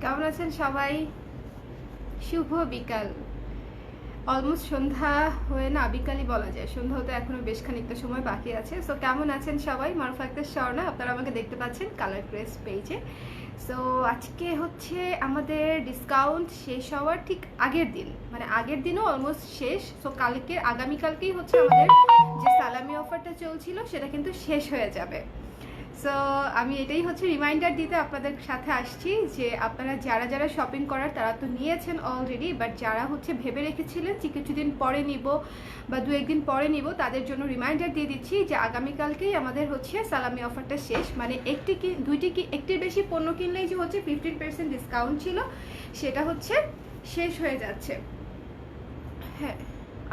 কেমন আছেন সবাই? শুভ বিকাল। অলমোস্ট সন্ধ্যা হয়ে না, বিকালই বলা যায়, সন্ধ্যা হতে এখনো বেশ খানিকটা সময় বাকি আছে। সো কেমন আছেন সবাই? মারুফা আক্তার স্বর্ণা, আপনারা আমাকে দেখতে পাচ্ছেন কালার ক্রেস পেজে। সো আজকে হচ্ছে আমাদের ডিসকাউন্ট শেষ হওয়ার ঠিক আগের দিন, মানে আগের দিনও অলমোস্ট শেষ। সো কালকে, আগামীকালকেই হচ্ছে আমাদের যে সালামি অফারটা চলছিল সেটা কিন্তু শেষ হয়ে যাবে। সো আমি এটাই হচ্ছে রিমাইন্ডার দিতে আপনাদের সাথে আসছি যে আপনারা যারা যারা শপিং করার তারা তো নিয়েছেন অলরেডি, বাট যারা হচ্ছে ভেবে রেখেছিলেন যে কিছুদিন পরে নিব বা দু একদিন পরে নিব, তাদের জন্য রিমাইন্ডার দিয়ে দিচ্ছি যে আগামীকালকেই আমাদের হচ্ছে সালামি অফারটা শেষ। মানে একটির বেশি পণ্য কিনলেই যে হচ্ছে 15% ডিসকাউন্ট ছিল, সেটা হচ্ছে শেষ হয়ে যাচ্ছে। হ্যাঁ,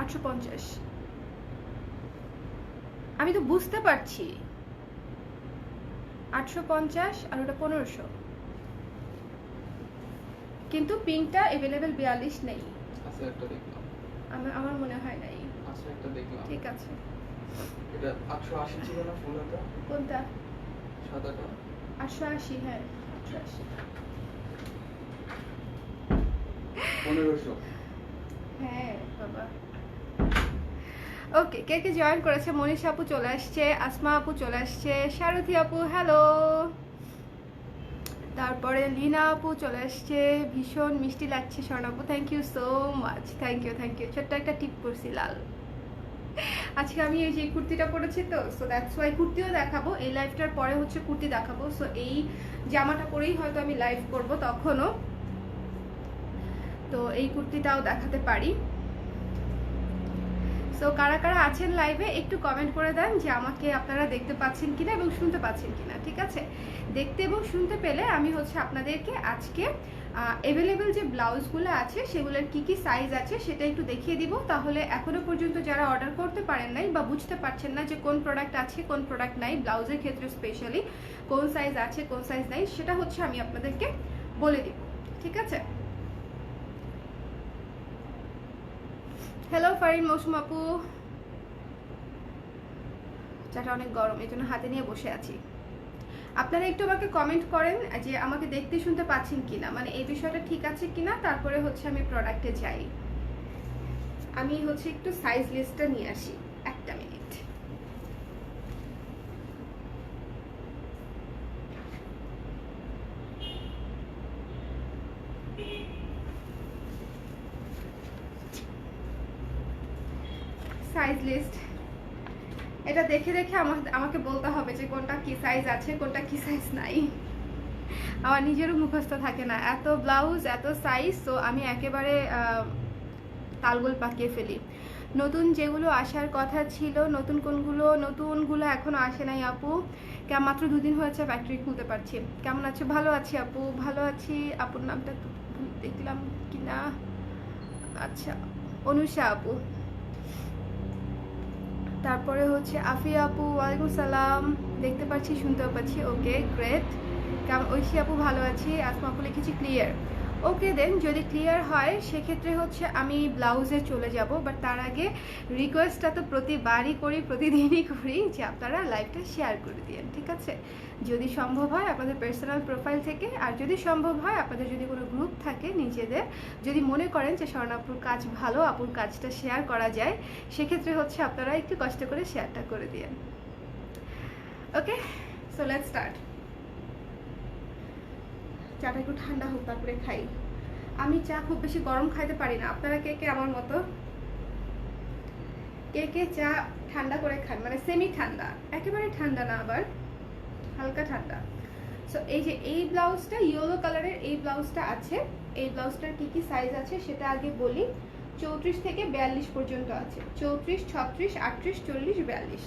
850। আমি তো বুঝতে পারছি 850 আর ওটা 1500, কিন্তু পিঙ্কটা अवेलेबल 42 নেই। আচ্ছা, একটা দেখলাম। আমার মনে হয় নাই। আচ্ছা, একটা দেখলাম। ঠিক আছে, এটা 880 ছিল না ফুল হাতা? কোনটা? সাদাটা 880। হ্যাঁ, 880। 1500। হ্যাঁ বাবা। ওকে, কে কে জয়েন করেছে? মনীষা আপু চলে আসছে, আসমা আপু চলে আসছে, সারথী আপু হ্যালো, তারপরে লীনা আপু চলে আসছে। ভীষণ মিষ্টি লাগছে স্বর্ণ আপু, thank you so much, thank you thank you. ছোট্ট একটা টিপ করছি লাল। আজকে আমি এই যে কুর্তিটা পরেছি, তো সো দ্যাটস ওয়াই কুর্তিও দেখাবো এই লাইভটার পরে, হচ্ছে কুর্তি দেখাবো। সো এই জামাটা পরেই হয়তো আমি লাইভ করব তখনও, তো এই কুর্তিটাও দেখাতে পারি। সো কারা কারা আছেন লাইভে একটু কমেন্ট করে দেন যে আমাকে আপনারা দেখতে পাচ্ছেন কিনা এবং শুনতে পাচ্ছেন কিনা। ঠিক আছে, দেখতে এবং শুনতে পেলে আমি হচ্ছে আপনাদেরকে আজকে অ্যাভেলেবেল যে ব্লাউজগুলো আছে সেগুলোর কি কি সাইজ আছে সেটা একটু দেখিয়ে দিব। তাহলে এখনো পর্যন্ত যারা অর্ডার করতে পারেন নাই বা বুঝতে পারছেন না যে কোন প্রোডাক্ট আছে কোন প্রোডাক্ট নাই, ব্লাউজের ক্ষেত্রে স্পেশালি কোন সাইজ আছে কোন সাইজ নাই, সেটা হচ্ছে আমি আপনাদেরকে বলে দিব। ঠিক আছে, হ্যালো ফারিন মৌসুম আপু। চাটা অনেক গরম, এই জন্য হাতে নিয়ে বসে আছি। আপনারা একটু আমাকে কমেন্ট করেন যে আমাকে দেখতে শুনতে পাচ্ছেন কিনা, মানে এই বিষয়টা ঠিক আছে কিনা, তারপরে হচ্ছে আমি প্রোডাক্টে যাই। আমি হচ্ছে একটু সাইজ লিস্টটা নিয়ে আসি, একটা মিনিট। সাইজ লিস্ট, এটা দেখে দেখে আমাকে বলতে হবে যে কোনটা কি সাইজ আছে কোনটা কি সাইজ নাই। আমার নিজেরও মুখস্থ থাকে না, এত ব্লাউজ এত সাইজ, তো আমি একেবারে তালগোল পাকিয়ে ফেলি। নতুন যেগুলো আসার কথা ছিল, নতুনগুলো এখনো আসে নাই আপু। মাত্র 2 দিন হয়েছে ফ্যাক্টরি খুলতে পারছি। কেমন আছে? ভালো আছি আপু, ভালো আছি। আপুর নামটা তো দেখলাম কিনা, আচ্ছা অনুষা আপু, তারপরে হচ্ছে আফিয়া আপু, ওয়ালাইকুম সালাম, দেখতে পাচ্ছি শুনতেও পাচ্ছি, ওকে গ্রেট। কেমন? ঐশী আপু ভালো আছি। আসমা আপু লিখেছি ক্লিয়ার, ওকে দেন। যদি ক্লিয়ার হয় সেক্ষেত্রে হচ্ছে আমি ব্লাউজে চলে যাব, বাট তার আগে রিকোয়েস্টটা তো প্রতিবারই করি, প্রতিদিনই করি, যে আপনারা লাইভটা শেয়ার করে দিন। ঠিক আছে, যদি সম্ভব হয় আপনাদের পার্সোনাল প্রোফাইল থেকে, আর যদি সম্ভব হয় আপনাদের যদি কোনো গ্রুপ থাকে নিজেদের, যদি মনে করেন যে স্বর্ণাপুর কাজ ভালো, আপুর কাজটা শেয়ার করা যায়, সেক্ষেত্রে হচ্ছে আপনারা একটু কষ্ট করে শেয়ারটা করে দিন। ওকে, সো লেটস স্টার্ট। চাটা একটু ঠান্ডা হোক তারপরে খাই। আমি চা খুব বেশি গরম খাইতে পারি না। আপনারা কে কে আমার মতো, কে কে চা ঠান্ডা করে খান, মানে সেমি ঠান্ডা, একেবারে ঠান্ডা না, আবার হালকা ঠান্ডা। সো এই যে এই ব্লাউজটা ইয়েলো কালারের এই ব্লাউজটা আছে, এই ব্লাউজটার কি কি সাইজ আছে সেটা আগে বলি। 34 থেকে 42 পর্যন্ত আছে, 34, 36, 38, 40, 42।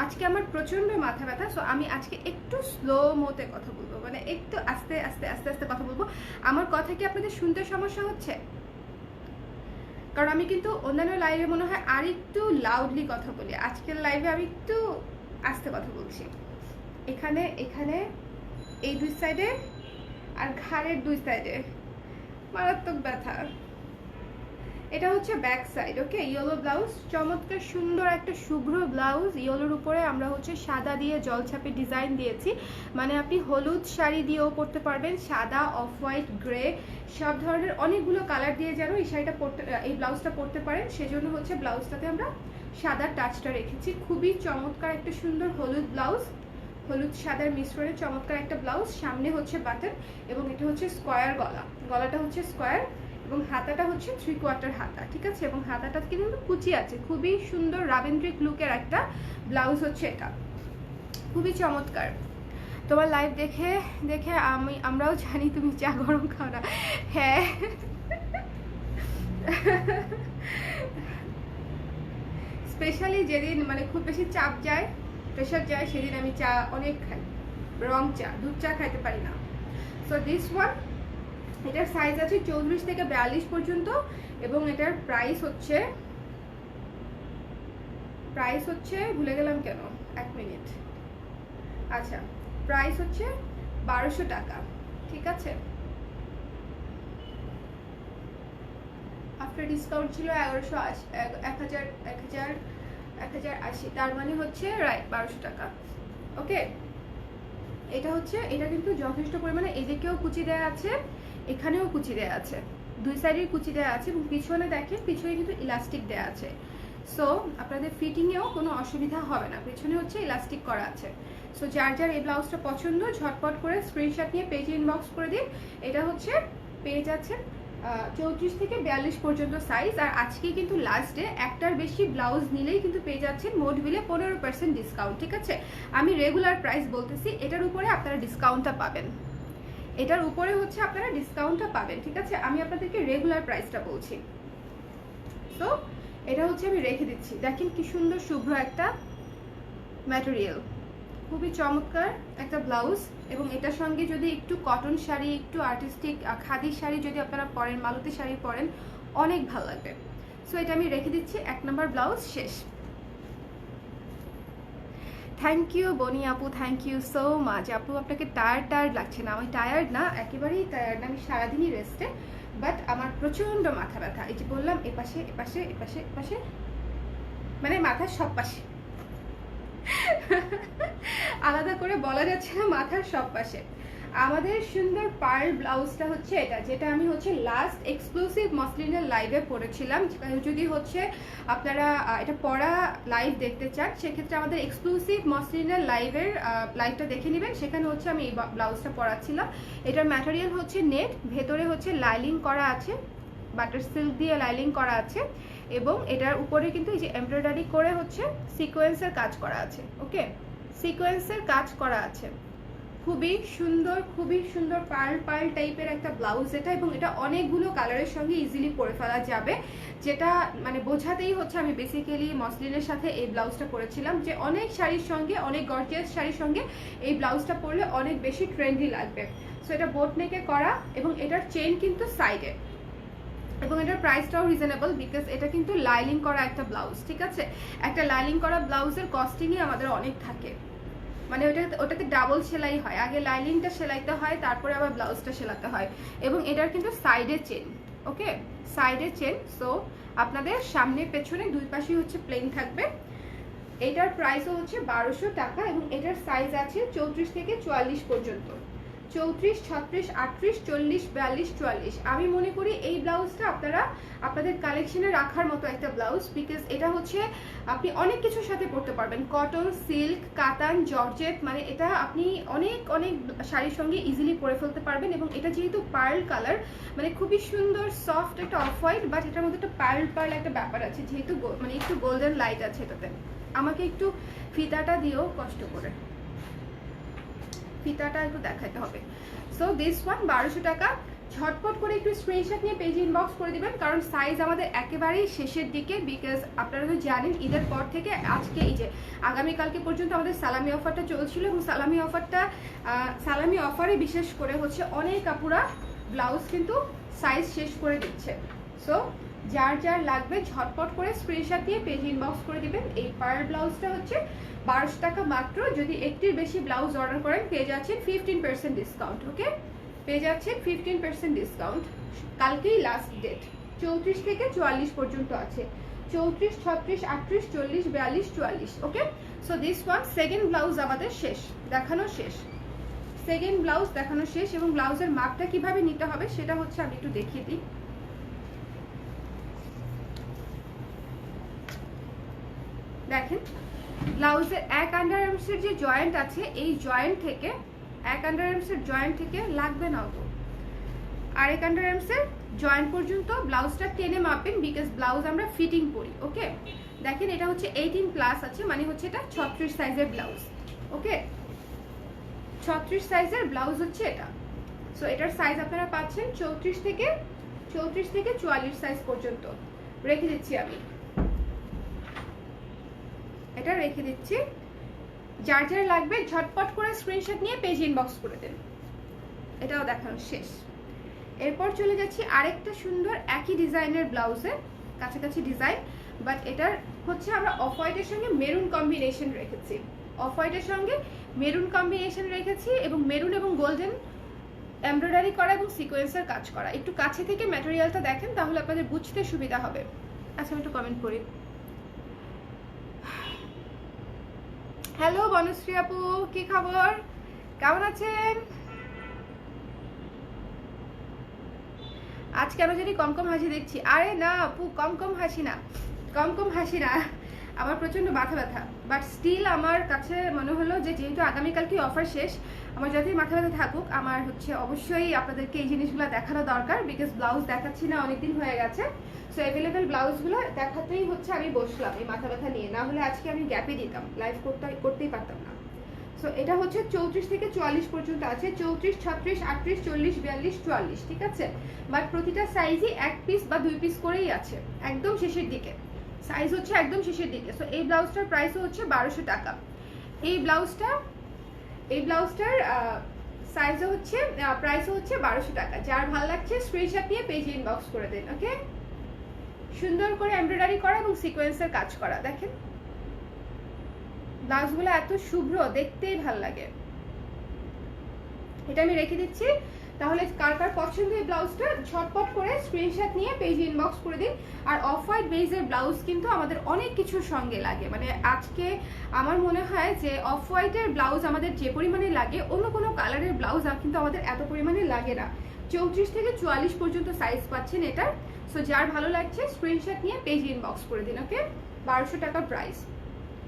আজকে আমার প্রচন্ড মাথা ব্যথা, সো আমি আজকে একটু স্লো মোতে কথা বলবো, মানে একটু আস্তে আস্তে আস্তে আস্তে কথা বলবো। আমার কথা কি আপনাদের শুনতে সমস্যা হচ্ছে? কারণ আমি কিন্তু অন্যান্য লাইভে মনে হয় আর একটু লাউডলি কথা বলি, আজকের লাইভে আমি একটু আস্তে কথা বলছি। এখানে এখানে এই দুই সাইডে আর ঘাড়ের দুই সাইডে মারাত্মক ব্যথা। এটা হচ্ছে ব্যাক সাইড, ওকে, ইয়েলো ব্লাউজ, চমৎকার সুন্দর একটা শুভ্র ব্লাউজ। ইয়েলোর উপরে আমরা হচ্ছে সাদা দিয়ে জলছাপে ডিজাইন দিয়েছি, মানে আপনি হলুদ শাড়ি দিয়েও পরতে পারবেন, সাদা, অফ হোয়াইট, গ্রে, সব ধরনের অনেকগুলো কালার দিয়ে যেন এই শাড়িটা পরতে, এই ব্লাউজটা পরতে পারেন, সেজন্য হচ্ছে ব্লাউজটাতে আমরা সাদা টাচটা রেখেছি। খুবই চমৎকার একটা সুন্দর হলুদ ব্লাউজ, হলুদ সাদার মিশ্রণে চমৎকার একটা ব্লাউজ। সামনে হচ্ছে বাটন এবং এটা হচ্ছে স্কোয়ার গলা, গলাটা হচ্ছে স্কোয়ার এবং হাতাটা হচ্ছে 3/4 হাতা, ঠিক আছে, এবং হাতাটা কিন্তু কুচি আছে। খুবই সুন্দর রাবেন্দ্রিক লুকের একটা ব্লাউজ হচ্ছে এটা, খুবই চমৎকার। তোমার লাইভ দেখে দেখে আমরাও জানি তুমি চা গরম খাও না। হ্যাঁ, স্পেশালি যেদিন মানে খুব বেশি চাপ যায়, প্রেশার যায়, সেদিন আমি চা অনেক খাই, রং চা, দুধ চা খাইতে পারি না। সো দিস ওয়ান, এটার সাইজ আছে 34 থেকে 42 পর্যন্ত এবং এটার প্রাইস হচ্ছে ভুলে গেলাম কেন, 1 মিনিট। আচ্ছা, প্রাইস হচ্ছে 1200 টাকা, ঠিক আছে। আফটার ডিসকাউন্ট ছিল 1080, তার মানে হচ্ছে রাইট 1200 টাকা, ওকে। এটা কিন্তু যথেষ্ট পরিমাণে এদিকেও কুচি দেওয়া আছে, এখানেও কুচি দেওয়া আছে, দুই সাইডের কুচি দেওয়া আছে এবং পিছনে দেখেন, পিছনে কিন্তু ইলাস্টিক দেওয়া আছে। সো আপনাদের ফিটিংয়েও কোনো অসুবিধা হবে না, পিছনে হচ্ছে ইলাস্টিক করা আছে। সো যার যার এই ব্লাউজটা পছন্দ ঝটপট করে স্ক্রিনশট নিয়ে পেজে ইনবক্স করে দিন। এটা হচ্ছে পেয়ে যাচ্ছেন 34 থেকে 42 পর্যন্ত সাইজ। আর আজকে কিন্তু লাস্ট ডে, একটার বেশি ব্লাউজ নিলেই কিন্তু পেয়ে যাচ্ছেন মোট বিলে 15% ডিসকাউন্ট, ঠিক আছে। আমি রেগুলার প্রাইস বলতেছি, এটার উপরে আপনারা ডিসকাউন্টটা পাবেন, এটার উপরে হচ্ছে আপনারা ডিসকাউন্টটা পাবেন, ঠিক আছে। আমি আপনাদেরকে রেগুলার প্রাইসটা বলছি। তো এটা হচ্ছে আমি রেখে দিচ্ছি, দেখেন কি সুন্দর শুভ্র একটা ম্যাটেরিয়াল, খুবই চমৎকার একটা ব্লাউজ। এবং এটার সঙ্গে যদি একটু কটন শাড়ি, একটু আর্টিস্টিক খাদি শাড়ি যদি আপনারা পরেন, মালতি শাড়ি পরেন, অনেক ভালো লাগবে। সো এটা আমি রেখে দিচ্ছি, 1 নম্বর ব্লাউজ শেষ। থ্যাংক ইউ বনি আপু, থ্যাংক ইউ সো মাচ আপু। আপনাকে টায়ার্ড লাগছে না? আমি টায়ার্ড না, একেবারেই টায়ার্ড না, আমি সারাদিনই রেস্টে, বাট আমার প্রচণ্ড মাথা ব্যথা। এই যে বললাম, এপাশে এপাশে এপাশে এপাশে, মানে মাথার সব পাশে, আলাদা করে বলা যাচ্ছে না, মাথার সব পাশে। আমাদের সুন্দর পার্ল ব্লাউজটা হচ্ছে এটা, যেটা আমি হচ্ছে লাস্ট এক্সক্লুসিভ মসলিনের লাইভে পরেছিলাম। যদি হচ্ছে আপনারা এটা পরা লাইভ দেখতে চান, সেক্ষেত্রে আমাদের এক্সক্লুসিভ মসলিনের লাইভটা দেখে নেবেন, সেখানে হচ্ছে আমি এই ব্লাউজটা পরাচ্ছিলাম। এটার ম্যাটেরিয়াল হচ্ছে নেট, ভেতরে হচ্ছে লাইলিং করা আছে, বাটার সিল্ক দিয়ে লাইলিং করা আছে এবং এটার উপরে কিন্তু এই যে এমব্রয়ডারি করে হচ্ছে সিকোয়েন্সের কাজ করা আছে, ওকে, সিকোয়েন্সের কাজ করা আছে। খুবই সুন্দর পার্ল টাইপের একটা ব্লাউজ এটা, এবং এটা অনেকগুলো কালারের সঙ্গে ইজিলি পরে ফেলা যাবে, যেটা মানে বোঝাতেই হচ্ছে আমি বেসিক্যালি মসলিনের সাথে এই ব্লাউজটা পরেছিলাম, যে অনেক শাড়ির সঙ্গে, অনেক গর্জিয়াস শাড়ির সঙ্গে এই ব্লাউজটা পরলে অনেক বেশি ট্রেন্ডি লাগবে। সো এটা বোট নেকে করা এবং এটার চেন কিন্তু সাইডে, এবং এটার প্রাইসটাও রিজনেবল, বিকজ এটা কিন্তু লাইলিং করা একটা ব্লাউজ, ঠিক আছে। একটা লাইলিং করা ব্লাউজের কস্টিংই আমাদের অনেক থাকে, মানে ওটাতে ডাবল সেলাই হয়, আগে লাইলিংটা সেলাইতে হয়, তারপরে আবার ব্লাউজটা সেলাতে হয়। এবং এটার কিন্তু সাইডে চেন, ওকে, সাইডে চেন। সো আপনাদের সামনে পেছনে দুই পাশেই হচ্ছে প্লেন থাকবে। এটার প্রাইসও হচ্ছে 1200 টাকা এবং এটার সাইজ আছে 34 থেকে 44 পর্যন্ত, 34, 36, 38, 40, 42, 44। আমি মনে করি এই ব্লাউজটা আপনারা আপনাদের কালেকশনে রাখার মতো একটা ব্লাউজ, বিকজ এটা হচ্ছে আপনি অনেক কিছুর সাথে পরতে পারবেন, কটন, সিল্ক, কাতান, জর্জেট, মানে এটা আপনি অনেক শাড়ির সঙ্গে ইজিলি পরে ফেলতে পারবেন। এবং এটা যেহেতু পার্ল কালার, মানে খুবই সুন্দর সফট একটা অফ হোয়াইট, বাট এটার মধ্যে একটা পার্ল একটা ব্যাপার আছে, যেহেতু মানে একটু গোল্ডেন লাইট আছে এটাতে। আমাকে একটু ফিতাটা দিয়েও কষ্ট করে, ফিতাটা একটু দেখাতে হবে। সো দিস ওয়ান 1200 টাকা। ঝটপট করে একটু স্ক্রিনশট নিয়ে পেজে ইনবক্স করে দিবেন, কারণ সাইজ আমাদের একেবারেই শেষের দিকে, বিকজ আপনারা তো জানেন ঈদের পর থেকে আজকে এই যে আগামীকালকে পর্যন্ত আমাদের সালামি অফারটা চলছিল, এবং সালামি অফারে বিশেষ করে হচ্ছে অনেক আপুরা ব্লাউজ কিন্তু সাইজ শেষ করে দিচ্ছে। সো যার যার লাগবে ঝটপট করে স্ক্রিনশট দিয়ে পেজ ইনবক্স করে দিবেন। এই পার্ল ব্লাউজটা হচ্ছে 1200 টাকা মাত্র। যদি একটির বেশি ব্লাউজ অর্ডার করেন পেয়ে যাচ্ছেন 15% ডিসকাউন্ট, ওকে, পেয়ে যাচ্ছেন 15% ডিসকাউন্ট। কালকেই লাস্ট ডেট, 34 থেকে 44 পর্যন্ত আছে। 34, 36, 38, 40, 42, 44। ওকে, so this one second blouse আমাদের শেষ, দেখানো শেষ। সেকেন্ড ব্লাউজ দেখানো শেষ এবং ব্লাউজের মাপটা কিভাবে নিতে হবে সেটা হচ্ছে আমি একটু দেখিয়ে দিই। দেখেন ব্লাউজের এক আন্ডার আর্মসের যে জয়েন্ট আছে, এই জয়েন্ট থেকে এক আন্ডার আর্মসের জয়েন্ট থেকে লাগবে না তো আরেক আন্ডার আর্মসের জয়েন্ট পর্যন্ত ব্লাউজটা টেনে মাপবেন, বিকজ ব্লাউজ আমরা ফিটিং পরি। ওকে, দেখেন এটা হচ্ছে 18 প্লাস আছে, মানে হচ্ছে এটা 36 সাইজের ব্লাউজ। ওকে, 36 সাইজের ব্লাউজ হচ্ছে এটা। সো এটার সাইজ আপনারা পাচ্ছেন 34 থেকে 44 সাইজ পর্যন্ত। রেখে দিচ্ছি আমি, এটা রেখে দিচ্ছি। যার যার লাগবে ঝটপট করে স্ক্রিনশট নিয়ে পেজ ইনবক্স করে দেন। এটাও দেখানো শেষ। এরপর চলে যাচ্ছি আরেকটা সুন্দর একই ডিজাইনের ব্লাউজে, কাছাকাছি ডিজাইন, বাট এটার হচ্ছে আমরা অফ হোয়াইটের সঙ্গে মেরুন কম্বিনেশন রেখেছি। অফ হোয়াইটের সঙ্গে মেরুন কম্বিনেশন রেখেছি এবং মেরুন এবং গোল্ডেন এমব্রয়ডারি করা এবং সিকোয়েন্সের কাজ করা। একটু কাছে থেকে ম্যাটেরিয়ালটা দেখেন, তাহলে আপনাদের বুঝতে সুবিধা হবে। আচ্ছা, আমি একটু কমেন্ট করি। হ্যালো বনশ্রী আপু, কি খবর, কেমন আছেন? আজ কেন জানি কম কম হাসি দেখছি। আরে না আপু, কম কম হাসি না, কম কম হাসি না, আমার প্রচন্ড মাথা ব্যথা। বাট স্টিল আমার কাছে মনে হলো যে যেহেতু আগামীকালকে অফার শেষ, আমার যতই মাথা ব্যথা থাকুক, আমার হচ্ছে অবশ্যই আপনাদেরকে এই জিনিসগুলো দেখানো দরকার, বিকজ ব্লাউজ দেখাচ্ছি না অনেকদিন হয়ে গেছে। সো অ্যাভেলেবেল ব্লাউজগুলো দেখাতেই হচ্ছে আমি বসলাম এই মাথা ব্যথা নিয়ে, না হলে আজকে আমি গ্যাপই দিতাম, লাইভ করতেই পারতাম না। সো এটা হচ্ছে 34 থেকে 44 পর্যন্ত আছে, 34, 36, 38, 40, 42, 44, ঠিক আছে। বাট প্রতিটা সাইজই এক পিস বা 2 পিস করেই আছে, একদম শেষের দিকে সাইজ হচ্ছে, একদম শেষের দিকে। সো এই ব্লাউজটার প্রাইসও হচ্ছে 1200 টাকা। এই ব্লাউজটার সাইজও হচ্ছে, প্রাইসও হচ্ছে 1200 টাকা। যার ভালো লাগছে স্ক্রিনশট নিয়ে পেজে ইনবক্স করে দেন। ওকে, সুন্দর করে এমব্রয়ডারি করা এবং সিকোয়েন্সের কাজ করা। দেখেন ব্লাউজগুলো এত শুভ্র, দেখতেই ভালো লাগে। এটা আমি রেখে দিচ্ছি। তাহলে কার কার পছন্দ এই ব্লাউজটা ঝটপট করে স্ক্রিনশট নিয়ে পেজে ইনবক্স করে দিন। আর অফ হোয়াইট বেজের ব্লাউজ কিন্তু আমাদের অনেক কিছুর সঙ্গে লাগে, মানে আজকে আমার মনে হয় যে অফ হোয়াইটের ব্লাউজ আমাদের যে পরিমাণে লাগে, অন্য কোনো কালারের ব্লাউজ কিন্তু আমাদের এত পরিমাণে লাগে না। 34 থেকে 44 পর্যন্ত সাইজ পাচ্ছেন এটার। সো যার ভালো লাগছে স্ক্রিনশট নিয়ে পেজে ইনবক্স করে দিন। ওকে, 1200 টাকা প্রাইস,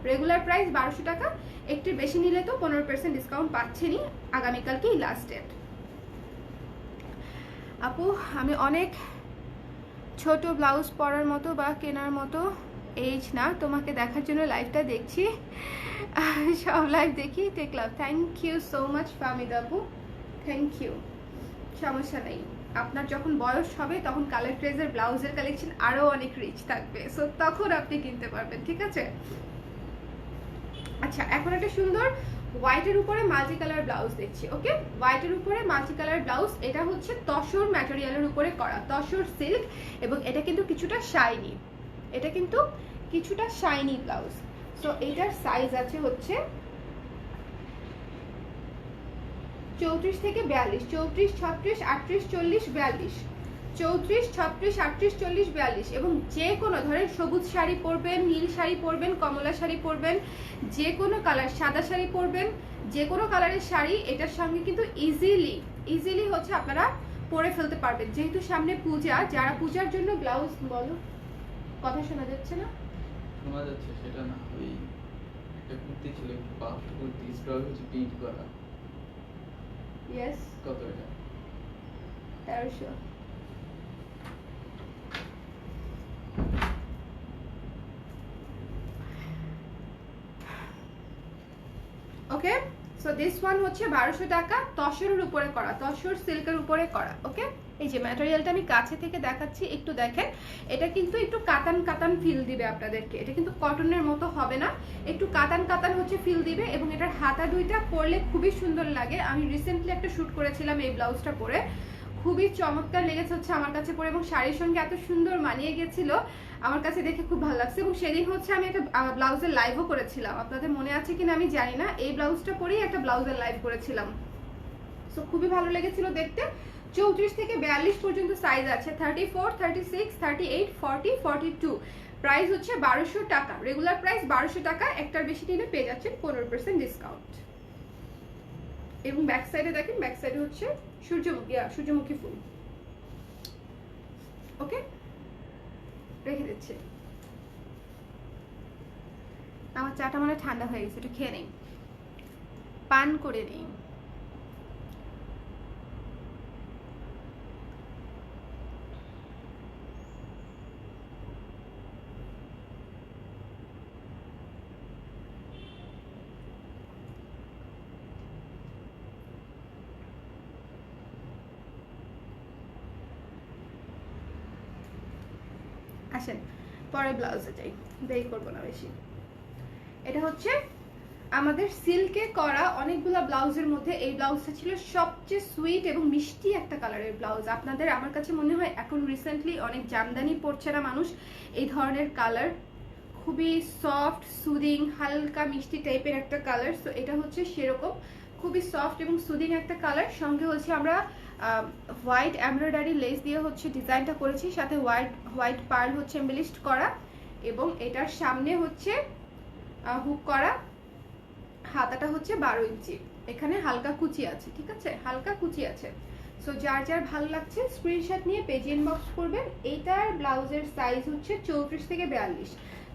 রেগুলার প্রাইস 1200 টাকা। একটু বেশি নিলে তো 15% ডিসকাউন্ট পাচ্ছেনই, আগামীকালকেই লাস্ট ডেট। আপু আমি অনেক ছোট ব্লাউজ পরার মতো বা কেনার মতো এজ না, তোমাকে দেখার জন্য লাইভটা দেখছি, সব লাইভ দেখি, দেখলাম। Thank you so much Fahmida আপু, থ্যাংক ইউ। সমস্যা নেই, আপনার যখন বয়স হবে তখন কালার ক্রেজের ব্লাউজের কালেকশন আরও অনেক রিচ থাকবে, সো তখন আপনি কিনতে পারবেন, ঠিক আছে। আচ্ছা, এখন একটা সুন্দর হোয়াইটের উপরে মাল্টি কালার ব্লাউজ দেখছি। ওকে, হোয়াইটের উপরে মাল্টি কালার ব্লাউজ। এটা হচ্ছে তসর ম্যাটেরিয়ালের উপরে করা, তসর সিল্ক, এবং এটা কিন্তু কিছুটা শাইনি, এটা কিন্তু কিছুটা শাইনি ব্লাউজ। সো এইটার সাইজ আছে হচ্ছে 34 থেকে 42, 34, 36, 38, 40, 42, 34, 36, 38, 40, 42। এবং যে কোনো ধরেন সবুজ শাড়ি পরবেন, নীল শাড়ি পরবেন, কমলা শাড়ি পরবেন, যে কোনো কালার, সাদা শাড়ি পরবেন, যে কোনো কালারের শাড়ি এটার সঙ্গে কিন্তু ইজিলি হচ্ছে আপনারা পরে ফেলতে পারবেন। যেহেতু সামনে পূজা, যারা পূজার জন্য ব্লাউজ, বলো কথা শোনা যাচ্ছে না? শোনা যাচ্ছে, সেটা না, ওই একটা কুর্তি ছিল, একটু পাফ কুর্তি, স্ট্রক হচ্ছে প্রিন্ট করা। ইয়েস, কত এটা? 1300। ওকে, সো দিস ওয়ান হচ্ছে 1200 টাকা, তসরের উপরে করা, তসর সিল্কের উপরে করা। ওকে, এই যে ম্যাটেরিয়ালটা আমি কাছে থেকে দেখাচ্ছি, একটু দেখেন। এটা কিন্তু একটু কাতান কাতান ফিল দিবে আপনাদেরকে, এটা কিন্তু কটনের মতো হবে না, একটু কাতান কাতান হচ্ছে ফিল দিবে। এবং এটার হাতা দুইটা পরলে খুবই সুন্দর লাগে। আমি রিসেন্টলি একটা শ্যুট করেছিলাম এই ব্লাউজটা পরে, খুবই চমৎকার লেগেছে হচ্ছে আমার কাছে পরে, এবং শাড়ির সঙ্গে এত সুন্দর মানিয়ে গেছিল, আমার কাছে দেখে খুব ভালো লাগছে। এবং সেদিন হচ্ছে আমি একটা ব্লাউজের লাইভও করেছিলাম, আপনাদের মনে আছে কিনা আমি জানি না, এই ব্লাউজটা পরেই একটা ব্লাউজের লাইভ করেছিলাম। সো খুবই ভালো লেগেছিল দেখতে, 34 থেকে 42 পর্যন্ত সাইজ আছে, 34, 36, 38, 40, 42। প্রাইস হচ্ছে 1200 টাকা, রেগুলার প্রাইস 1200 টাকা, একটার বেশি নিলে পেয়ে যাচ্ছেন 15% ডিসকাউন্ট। এবং ব্যাক সাইডে দেখেন, ব্যাক সাইডে হচ্ছে সূর্যমুখী ফুল। ওকে, রেখে দিচ্ছি। আমার চাটা মানে ঠান্ডা হয়ে গেছে, একটু খেয়ে নেই, পান করে নেই। আসেন পরে ব্লাউজে যাই, দেরি করবো না বেশি। এটা হচ্ছে আমাদের সিল্কে করা অনেকগুলো ব্লাউজের মধ্যে এই ব্লাউজটা ছিল সবচেয়ে সুইট এবং মিষ্টি একটা কালারের ব্লাউজ। আপনাদের আমার কাছে মনে হয় এখন রিসেন্টলি অনেক জামদানি পরছে না মানুষ এই ধরনের কালার, খুবই সফট সুদিং হালকা মিষ্টি টাইপের একটা কালার। সো এটা হচ্ছে সেরকম খুবই সফট এবং সুদিং একটা কালার। সঙ্গে হচ্ছে আমরা হোয়াইট এমব্রয়ডারি লেস দিয়ে হচ্ছে ডিজাইনটা করেছি, সাথে হোয়াইট পার্ল হচ্ছে এমবেলিশড করা, এবং এটার সামনে হচ্ছে হুক করা। হাতাটা হচ্ছে 12 ইঞ্চি, এখানে হালকা কুচি আছে, ঠিক আছে, হালকা কুচি আছে। সো যার যার ভালো লাগছে স্ক্রিনশট নিয়ে পেজ ইনবক্স করবেন। এইটার ব্লাউজের সাইজ হচ্ছে 34 থেকে 42,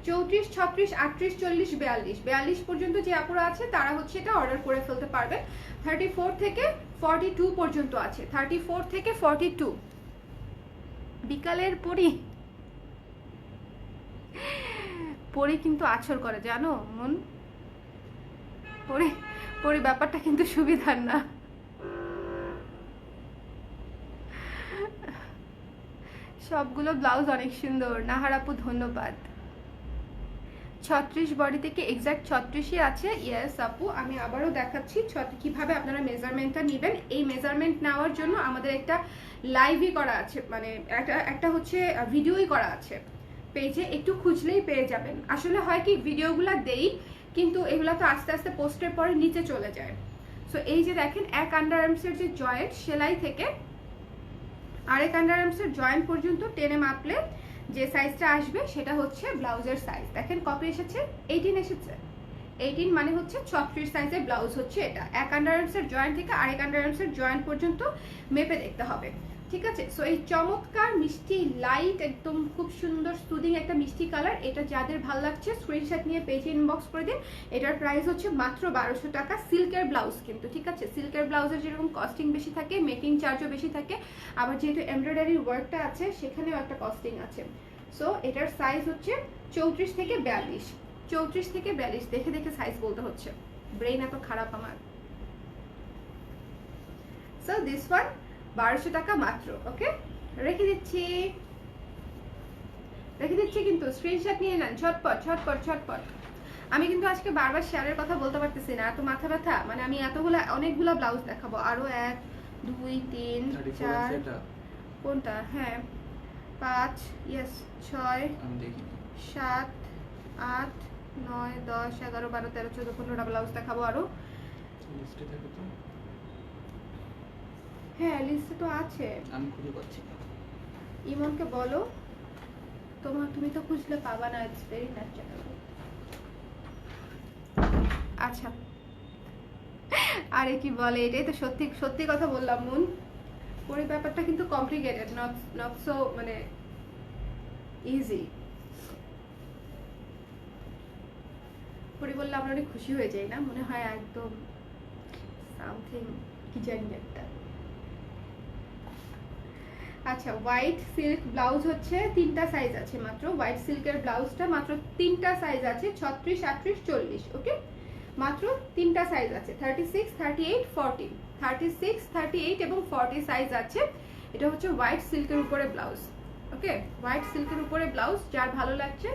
34, 36, 38, 40, 42, 42 পর্যন্ত যে আপুরা আছে তারা হচ্ছে এটা অর্ডার করে ফেলতে পারবেন। 34 থেকে 42 পর্যন্ত আছে, 34 থেকে 42। বিকালের পরি কিন্তু আছর করে, জানো মন, পরি ব্যাপারটা কিন্তু সুবিধার না। সবগুলো ব্লাউজ অনেক সুন্দর, নাহার আপু ধন্যবাদ। 36 বডি থেকে এক্সাক্ট 36ই আছে। ইয়েস আপু, আমি আবারও দেখাচ্ছি কিভাবে আপনারা মেজারমেন্টটা নেবেন। এই মেজারমেন্ট নেওয়ার জন্য আমাদের একটা লাইভই করা আছে, মানে একটা হচ্ছে ভিডিওই করা আছে পেজে, একটু খুঁজলেই পেয়ে যাবেন। আসলে হয় কি, ভিডিওগুলো দেই কিন্তু এগুলো তো আস্তে আস্তে পোস্টের পরে নিচে চলে যায়। সো এই যে দেখেন, এক আন্ডার আর্মসের যে জয়েন্ট সেলাই থেকে আরেক আন্ডার আর্মসের জয়েন্ট পর্যন্ত টেনে মাপলে যে সাইজটা আসবে সেটা হচ্ছে ব্লাউজের সাইজ। দেখেন কত এসেছে, 18 এসেছে। 18 মানে হচ্ছে 36 সাইজের ব্লাউজ হচ্ছে এটা। এক আন্ডার আর্মসের জয়েন্ট থেকে আরেক আন্ডার আর্মসের জয়েন্ট পর্যন্ত মেপে দেখতে হবে, ঠিক আছে। সো এই চমৎকার মিষ্টি লাইট একদম খুব সুন্দর সুদিং একটা মিষ্টি কালার, এটা যাদের ভালো লাগছে স্ক্রিনশট নিয়ে পেজে ইনবক্স করে দিন। এটার প্রাইস হচ্ছে মাত্র 1200 টাকা। সিল্কের ব্লাউজ কিন্তু, ঠিক আছে, সিল্কের ব্লাউজের যেরকম কস্টিং বেশি থাকে, মেকিং চার্জও বেশি থাকে, আবার যেহেতু এমব্রয়ডারির ওয়ার্কটা আছে সেখানেও একটা কস্টিং আছে। সো এটার সাইজ হচ্ছে 34 থেকে 42, 34 থেকে 42। দেখে দেখে সাইজ বলতে হচ্ছে, ব্রেন এত খারাপ আমার। সো দিস ওয়ান 1200 টাকা মাত্র। ওকে, রেখে দিচ্ছি কিন্তু স্ক্রিনশট নিয়ে নেন ঝটপট ঝটপট ঝটপট। আমি কিন্তু আজকে বারবার শেয়ারের কথা বলতে পারতেছি না, এত মাথা ব্যথা, মানে আমি অনেকগুলা ব্লাউজ দেখাবো, আরো 1, 2, 3, 4, কোনটা, হ্যাঁ 5, ইয়েস 6, 7, 8, 9, 10, 11, 12, 13, 14, 15টা ব্লাউজ দেখাবো আরো। হ্যাঁ লিস্টে তো আছে, আমি খুঁজে পাচ্ছি না। ইমনকে বলো, তুমি তো খুঁজলে পাবা না, ইটস ভেরি ন্যাচারাল। আচ্ছা, আরে কি বলে, এটাই তো সত্যি সত্যি কথা বললাম মন। পরে ব্যাপারটা কিন্তু কমপ্লিকেটেড, নট সো মানে ইজি। পরে বললে আমরা অনেক খুশি হয়ে যাই না, মনে হয় একদম সামথিং কি জানি একটা। আচ্ছা, হোয়াইট সিল্ক ব্লাউজ হচ্ছে 3টা সাইজ আছে মাত্র। হোয়াইট সিল্কের ব্লাউজটা মাত্র 3টা সাইজ আছে, 36, 38, 40। ওকে, মাত্র 3টা সাইজ আছে, 36, 38, 40, 36, 38 এবং 40 সাইজ আছে। এটা হচ্ছে হোয়াইট সিল্কের উপরে ব্লাউজ। ওকে, হোয়াইট সিল্কের উপরে ব্লাউজ, যার ভালো লাগছে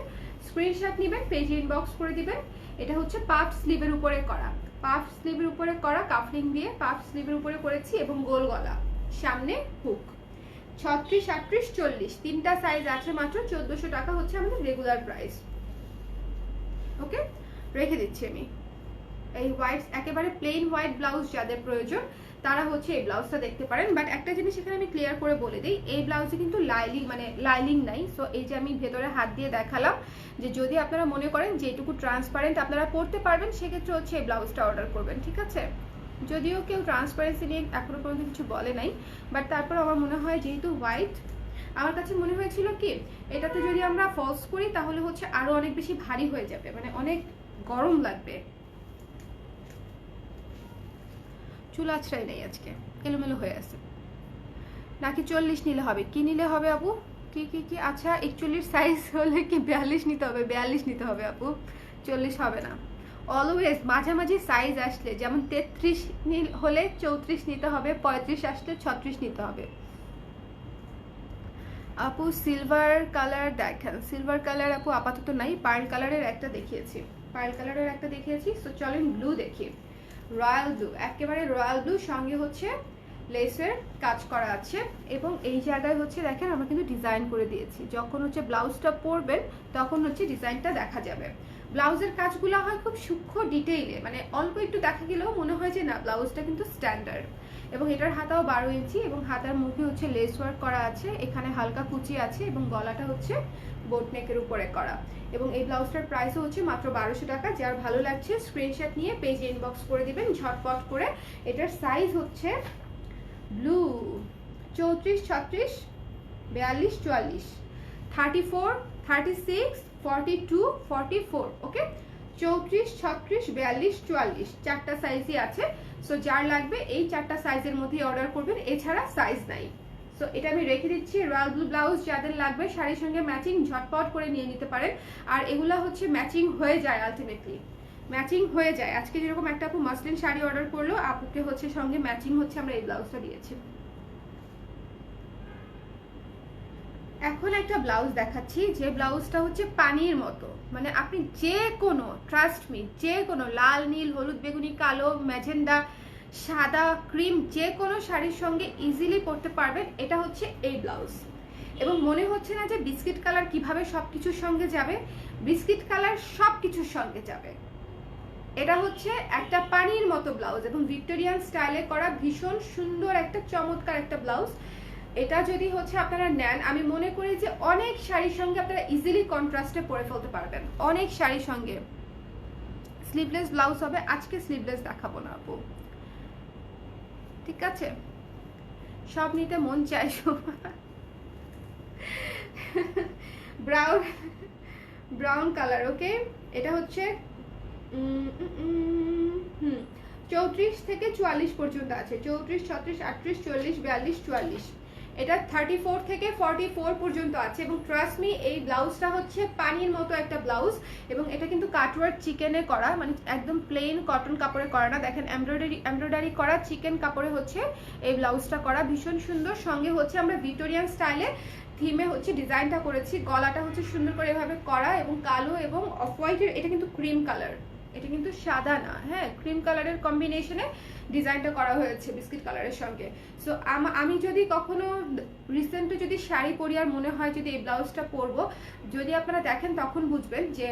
স্ক্রিনশট নেবেন, পেজে ইনবক্স করে দিবেন। এটা হচ্ছে পাফ স্লিভের উপরে করা, পাফ স্লিভের উপরে করা, কাফলিং দিয়ে পাফ স্লিভের উপরে করেছি এবং গোল গলা, সামনে হুক। 36, 38, 40 3টা সাইজ আছে মাত্র। 1400 টাকা হচ্ছে আমাদের রেগুলার প্রাইস। ওকে, রেখে দিচ্ছি আমি। এই হোয়াইট একেবারে প্লেন হোয়াইট ব্লাউজ যাদের প্রয়োজন তারা হচ্ছে এই ব্লাউজটা দেখতে পারেন। বাট একটা জিনিস এখানে আমি ক্লিয়ার করে বলে দিই, এই ব্লাউজে কিন্তু লাইলিং নাই। সো এই যে আমি ভেতরে হাত দিয়ে দেখালাম, যে যদি আপনারা মনে করেন যে এটুকু ট্রান্সপারেন্ট আপনারা পরতে পারবেন, সেক্ষেত্রে হচ্ছে এই ব্লাউজটা অর্ডার করবেন, ঠিক আছে। যদিও কেউ ট্রান্সপারেন্সি নিয়ে এখনো পর্যন্ত কিছু বলে নাই, বাট তারপর আমার মনে হয় যেহেতু হোয়াইট, আমার কাছে মনে হয়েছিল কি এটাতে যদি আমরা ফলস করি তাহলে হচ্ছে আরো অনেক বেশি ভারী হয়ে যাবে, মানে অনেক গরম লাগবে। চুল আছড়াই নেই আজকে, এলোমেলো হয়ে আছে। নাকি 40 নিলে হবে? কি নিলে হবে আপু? কি আচ্ছা 41 সাইজ হলে কি 42 নিতে হবে? 42 নিতে হবে আপু, 40 হবে না। অলওয়েজ মাঝামাঝি সাইজ আসলে, যেমন 33 হলে 34 নিতে হবে, 35 আসলে 36 নিতে হবে। আপু সিলভার কালার দেখেন, সিলভার কালার আপু আপাতত নাই, পার্ল কালারের একটা দেখিয়েছি। সো চলেন ব্লু দেখি। রয়্যাল ব্লু, একেবারে রয়্যাল ব্লু, সঙ্গে হচ্ছে লেসের কাজ করা আছে এবং এই জায়গায় হচ্ছে দেখেন আমরা কিন্তু ডিজাইন করে দিয়েছি। যখন হচ্ছে ব্লাউজটা পরবেন তখন হচ্ছে ডিজাইনটা দেখা যাবে। ব্লাউজের কাজগুলো হয় খুব সূক্ষ্ম ডিটেইলে, মানে অল্প একটু দেখা গেলেও মনে হয় যে না ব্লাউজটা কিন্তু স্ট্যান্ডার্ড। এবং এটার হাতাও 12 ইঞ্চি এবং হাতার মুখে হচ্ছে লেস ওয়ার্ক করা আছে, এখানে হালকা কুচি আছে এবং গলাটা হচ্ছে বোট নেকের উপরে করা। এবং এই ব্লাউজটার প্রাইসও হচ্ছে মাত্র 1200 টাকা। যার ভালো লাগছে স্ক্রিনশট নিয়ে পেজে ইনবক্স করে দিবেন ঝটপট করে। এটার সাইজ হচ্ছে ব্লু 34, 36, 42, 44, 34, 36, 42, 44, ওকে। 34, 36, 42, 44 চারটা সাইজই আছে। সো যার লাগবে এই চারটা সাইজের মধ্যেই অর্ডার করবেন, এছাড়া সাইজ নাই। সো এটা আমি রেখে দিচ্ছি। রয়্যাল ব্লু ব্লাউজ যাদের লাগবে শাড়ির সঙ্গে ম্যাচিং ঝটপট করে নিয়ে নিতে পারেন। আর এগুলা হচ্ছে ম্যাচিং হয়ে যায়, আলটিমেটলি ম্যাচিং হয়ে যায়। আজকে যেরকম একটা আপু মাসলিন শাড়ি অর্ডার করলো, আপুকে হচ্ছে সঙ্গে ম্যাচিং হচ্ছে আমরা এই ব্লাউজটা দিয়েছি। এখন একটা ব্লাউজ দেখাচ্ছি, যে ব্লাউজটা হচ্ছে পানির মতো, মানে আপনি যে কোনো, ট্রাস্ট মি, যে কোনো লাল, নীল, হলুদ, বেগুনি, কালো, ম্যাজেন্ডা, সাদা, ক্রিম, যে কোনো শাড়ির সঙ্গে ইজিলি পরতে পারবেন। এটা হচ্ছে এই ব্লাউজ। এবং মনে হচ্ছে না যে বিস্কিট কালার কিভাবে সবকিছুর সঙ্গে যাবে, বিস্কিট কালার সবকিছুর সঙ্গে যাবে। এটা হচ্ছে একটা পানির মতো ব্লাউজ এবং ভিক্টোরিয়ান স্টাইলে করা, ভীষণ সুন্দর একটা চমৎকার একটা ব্লাউজ। এটা যদি হচ্ছে আপনারা নেন, আমি মনে করি যে অনেক শাড়ির সঙ্গে আপনারা ইজিলি কন্ট্রাস্টে পরে ফেলতে পারবেন, অনেক শাড়ির সঙ্গে। স্লিভলেস ব্লাউজ হবে, আজকে স্লিভলেস দেখাবো না আপু, ঠিক আছে। সব নিতে মন চায় ব্রাউন কালার, ওকে। এটা হচ্ছে 34 থেকে 44 পর্যন্ত আছে, 34, 36, 38, 40, 42, 44। এটা 34 থেকে 44 পর্যন্ত আছে। এবং ট্রাস্ট মি এই ব্লাউজটা হচ্ছে পানির মতো একটা ব্লাউজ এবং এটা কিন্তু কাটওয়ার্ক চিকেনে করা, মানে একদম প্লেন কটন কাপড়ে করা না। দেখেন এমব্রয়ডারি করা চিকেন কাপড়ে হচ্ছে এই ব্লাউজটা করা, ভীষণ সুন্দর। সঙ্গে হচ্ছে আমরা ভিক্টোরিয়ান স্টাইলে থিমে হচ্ছে ডিজাইনটা করেছি। গলাটা হচ্ছে সুন্দর করে এভাবে করা এবং কালো এবং অফ হোয়াইটের, এটা কিন্তু ক্রিম কালার, এটা কিন্তু সাদা না, হ্যাঁ, ক্রিম কালারের কম্বিনেশনে ডিজাইনটা করা হয়েছে বিস্কিট কালারের সঙ্গে। সো আমি যদি কখনো রিসেন্টলি যদি শাড়ি পরি আর মনে হয় যদি এই ব্লাউজটা পরবো, যদি আপনারা দেখেন তখন বুঝবেন যে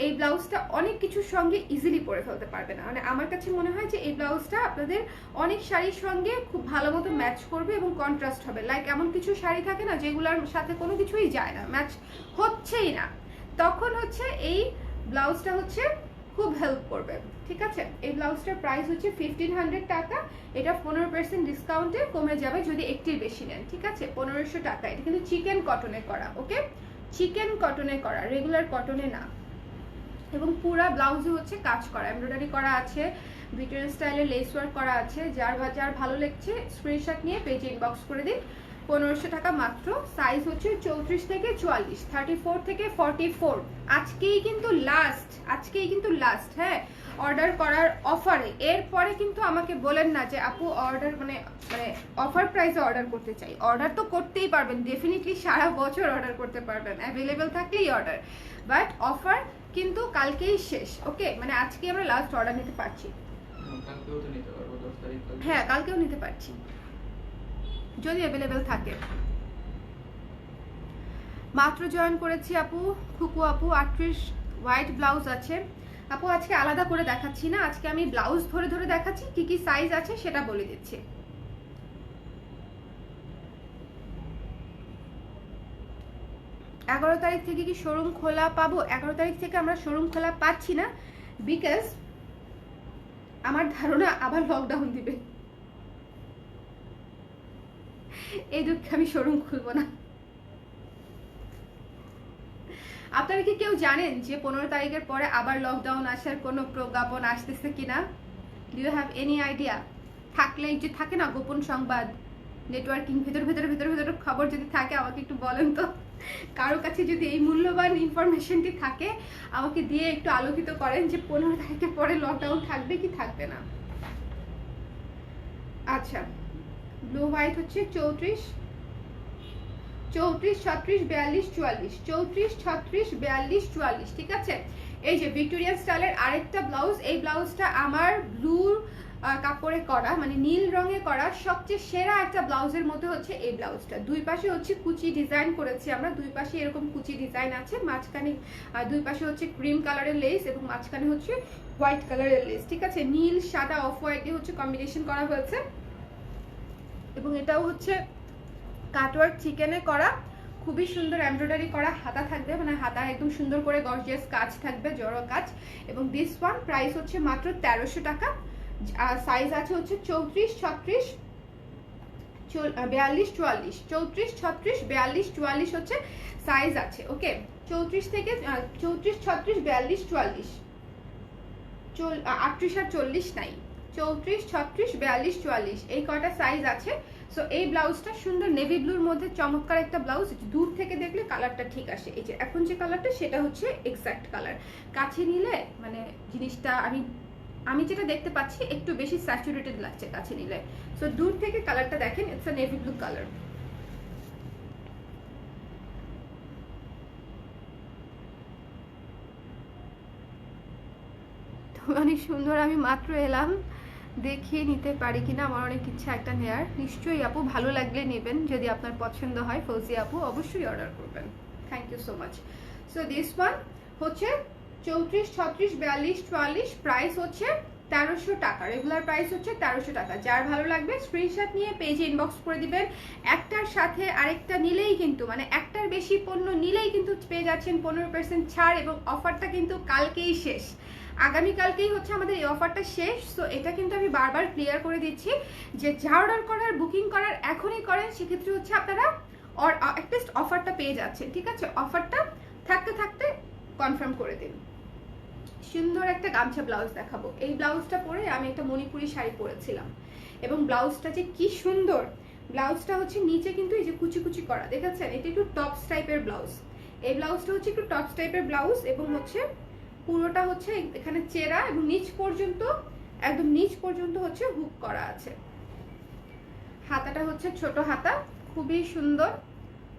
এই ব্লাউজটা অনেক কিছুর সঙ্গে ইজিলি পরে ফেলতে পারবে না। মানে আমার কাছে মনে হয় যে এই ব্লাউজটা আপনাদের অনেক শাড়ির সঙ্গে খুব ভালো মতো ম্যাচ করবে এবং কন্ট্রাস্ট হবে। লাইক এমন কিছু শাড়ি থাকে না যেগুলোর সাথে কোনো কিছুই যায় না, ম্যাচ হচ্ছেই না, তখন হচ্ছে এই ব্লাউজটা হচ্ছে খুব হেল্প করবে, ঠিক আছে। এই ব্লাউজটার প্রাইস হচ্ছে 1500 টাকা। এটা 15% ডিসকাউন্টে কমে যাবে যদি একটির বেশি নেন, ঠিক আছে। 1500 টাকা। এটা কিন্তু চিকেন কটনে করা, ওকে, চিকেন কটনে করা, রেগুলার কটনে না। এবং পুরা ব্লাউজে হচ্ছে কাজ করা, এমব্রয়ডারি করা আছে, ভিক্টোরিয়ান স্টাইলে লেস ওয়ার্ক করা আছে। যার ভালো লাগছে স্ক্রিনশট নিয়ে পেজে ইনবক্স করে দিন। 1500 টাকা মাত্র। সাইজ হচ্ছে 34 থেকে 44, 34 থেকে 44। আজকেই কিন্তু লাস্ট, হ্যাঁ, অর্ডার করার অফারে। এরপরে কিন্তু আমাকে বলেন না যে আপু অর্ডার মানে অফার প্রাইসে অর্ডার করতে চাই। অর্ডার তো করতেই পারবেন, ডেফিনেটলি সারা বছর অর্ডার করতে পারবেন, অ্যাভেলেবেল থাকলেই অর্ডার। বাট অফার কিন্তু কালকেই শেষ, ওকে, মানে আজকে আমরা লাস্ট অর্ডার নিতে পারছি। কালকেও তো নিতে পারবো, 10 তারিখ কালকে। হ্যাঁ, কালকেও নিতে পারছি যদি অ্যাভেলেবেল থাকে। মাত্র জয়েন করেছি আপু, খুকু আপু, 38 হোয়াইট ব্লাউজ আছে। আপু আজকে আলাদা করে দেখাচ্ছি না, আজকে আমি ব্লাউজ ধরে ধরে দেখাচ্ছি, কি কি সাইজ আছে সেটা বলে দিচ্ছি। এগারো তারিখ থেকে কি শোরুম খোলা পাবো? 11 তারিখ থেকে আমরা শোরুম খোলা পাচ্ছি না, বিকজ আমার ধারণা আবার লকডাউন দিবে, এই দুঃখে আমি শোরুম খুলবো না। আপনারা কি কেউ জানেন যে 15 তারিখের পরে আবার লকডাউন আসার কোনো প্রজ্ঞাপন আসতেছে কিনা? Do you have any idea? থাকলে যে থাকে না গোপন সংবাদ, নেটওয়ার্কিং, ভেতর ভেতর ভেতর ভেতর খবর যদি থাকে আমাকে একটু বলেন তো। কারো কাছে যদি এই মূল্যবান ইনফরমেশনটি থাকে আমাকে দিয়ে একটু আলোকিত করেন যে 15 তারিখের পরে লকডাউন থাকবে কি থাকবে না। আচ্ছা, ব্লু হোয়াইট হচ্ছে 34, 36, 42, 44, 34, 36, 42, 44, ঠিক আছে। এই যে ভিক্টোরিয়ান স্টাইলের আরেকটা ব্লাউজ, এই ব্লাউজটা আমার ব্লু কাপড়ে করা, মানে নীল রঙে করা সবচেয়ে সেরা একটা ব্লাউজের মধ্যে হচ্ছে এই ব্লাউজটা। দুই পাশে হচ্ছে কুচি ডিজাইন করেছি আমরা, দুই পাশে এরকম কুচি ডিজাইন আছে, মাঝখানে দুই পাশে হচ্ছে ক্রিম কালারের লেস এবং মাঝখানে হচ্ছে হোয়াইট কালারের লেস, ঠিক আছে। নীল সাদা অফ হোয়াইটে হচ্ছে কম্বিনেশন করা হয়েছে এবং এটাও হচ্ছে কাটওয়ার্ক চিকেনে করা, খুবই সুন্দর এমব্রয়ডারি করা হাতা থাকবে, মানে হাতা একদম সুন্দর করে গর্জিয়াস কাজ থাকবে, জড়ো কাজ। এবং দিস ওয়ান প্রাইস হচ্ছে মাত্র 1300 টাকা। সাইজ আছে হচ্ছে 34, 36, 42, 44, 34, 36, 42, 44 হচ্ছে সাইজ আছে। ওকে, 34 থেকে 34, 36, 42, 44, 38 আর 40 নাই, 34, 36, 42, 44 এই কয়টা সাইজ আছে। সো এই ব্লাউজটা সুন্দর নেভি ব্লুর মধ্যে চমৎকার একটা ব্লাউজ, দূর থেকে দেখলে কালারটা ঠিক আসে। এই যে এখন যে কালারটা সেটা হচ্ছে এক্সাক্ট কালার, কাছে নিলে মানে জিনিসটা আমি যেটা দেখতে পাচ্ছি একটু বেশি স্যাচুরেটেড লাগছে কাছে নিলে। সো দূর থেকে কালারটা দেখেন, it's a navy blue colour. অনেক সুন্দর, আমি মাত্র এলাম, দেখিয়ে নিতে পারি কিনা, আমার অনেক ইচ্ছা একটা নেয়ার। নিশ্চয়ই আপু, ভালো লাগলে নেবেন, যদি আপনার পছন্দ হয় ফৌজি আপু অবশ্যই অর্ডার করবেন। Thank you so much. So this one হচ্ছে 34, 36, 42, 44, প্রাইস হচ্ছে 1300 টাকা, রেগুলার প্রাইস হচ্ছে 1300 টাকা। যার ভালো লাগবে স্ক্রিনশট নিয়ে পেজে ইনবক্স করে দিবেন। একটার সাথে আরেকটা নিলেই কিন্তু, মানে একটার বেশি পণ্য নিলেই কিন্তু পেয়ে যাচ্ছেন 15% ছাড়, এবং অফারটা কিন্তু কালকেই শেষ, আগামীকালকেই হচ্ছে আমাদের এই অফারটা শেষ। সো এটা কিন্তু আমি বারবার ক্লিয়ার করে দিচ্ছি যে যা অর্ডার করার, বুকিং করার এখনই করেন, সেক্ষেত্রে হচ্ছে আপনারা অ্যাটলিস্ট অফারটা পেয়ে যাচ্ছেন, ঠিক আছে। অফারটা থাকতে থাকতে কনফার্ম করে দিন। সুন্দর একটা গামছা ব্লাউজ দেখাবো, এই ব্লাউজটা পরে আমি একটা মণিপুরি শাড়ি পরেছিলাম এবং ব্লাউজটা যে কি সুন্দর, ব্লাউজটা হচ্ছে নিচে কিন্তু এই যে কুচি কুচি করা, দেখেছেন, এটা একটু টপস টাইপের ব্লাউজ, এই ব্লাউজটা হচ্ছে একটু টপস টাইপের ব্লাউজ এবং হচ্ছে পুরোটা হচ্ছে এখানে চেরা এবং নিচ পর্যন্ত, একদম নিচ পর্যন্ত হচ্ছে হুক করা আছে। হাতাটা হচ্ছে ছোট হাতা, খুবই সুন্দর,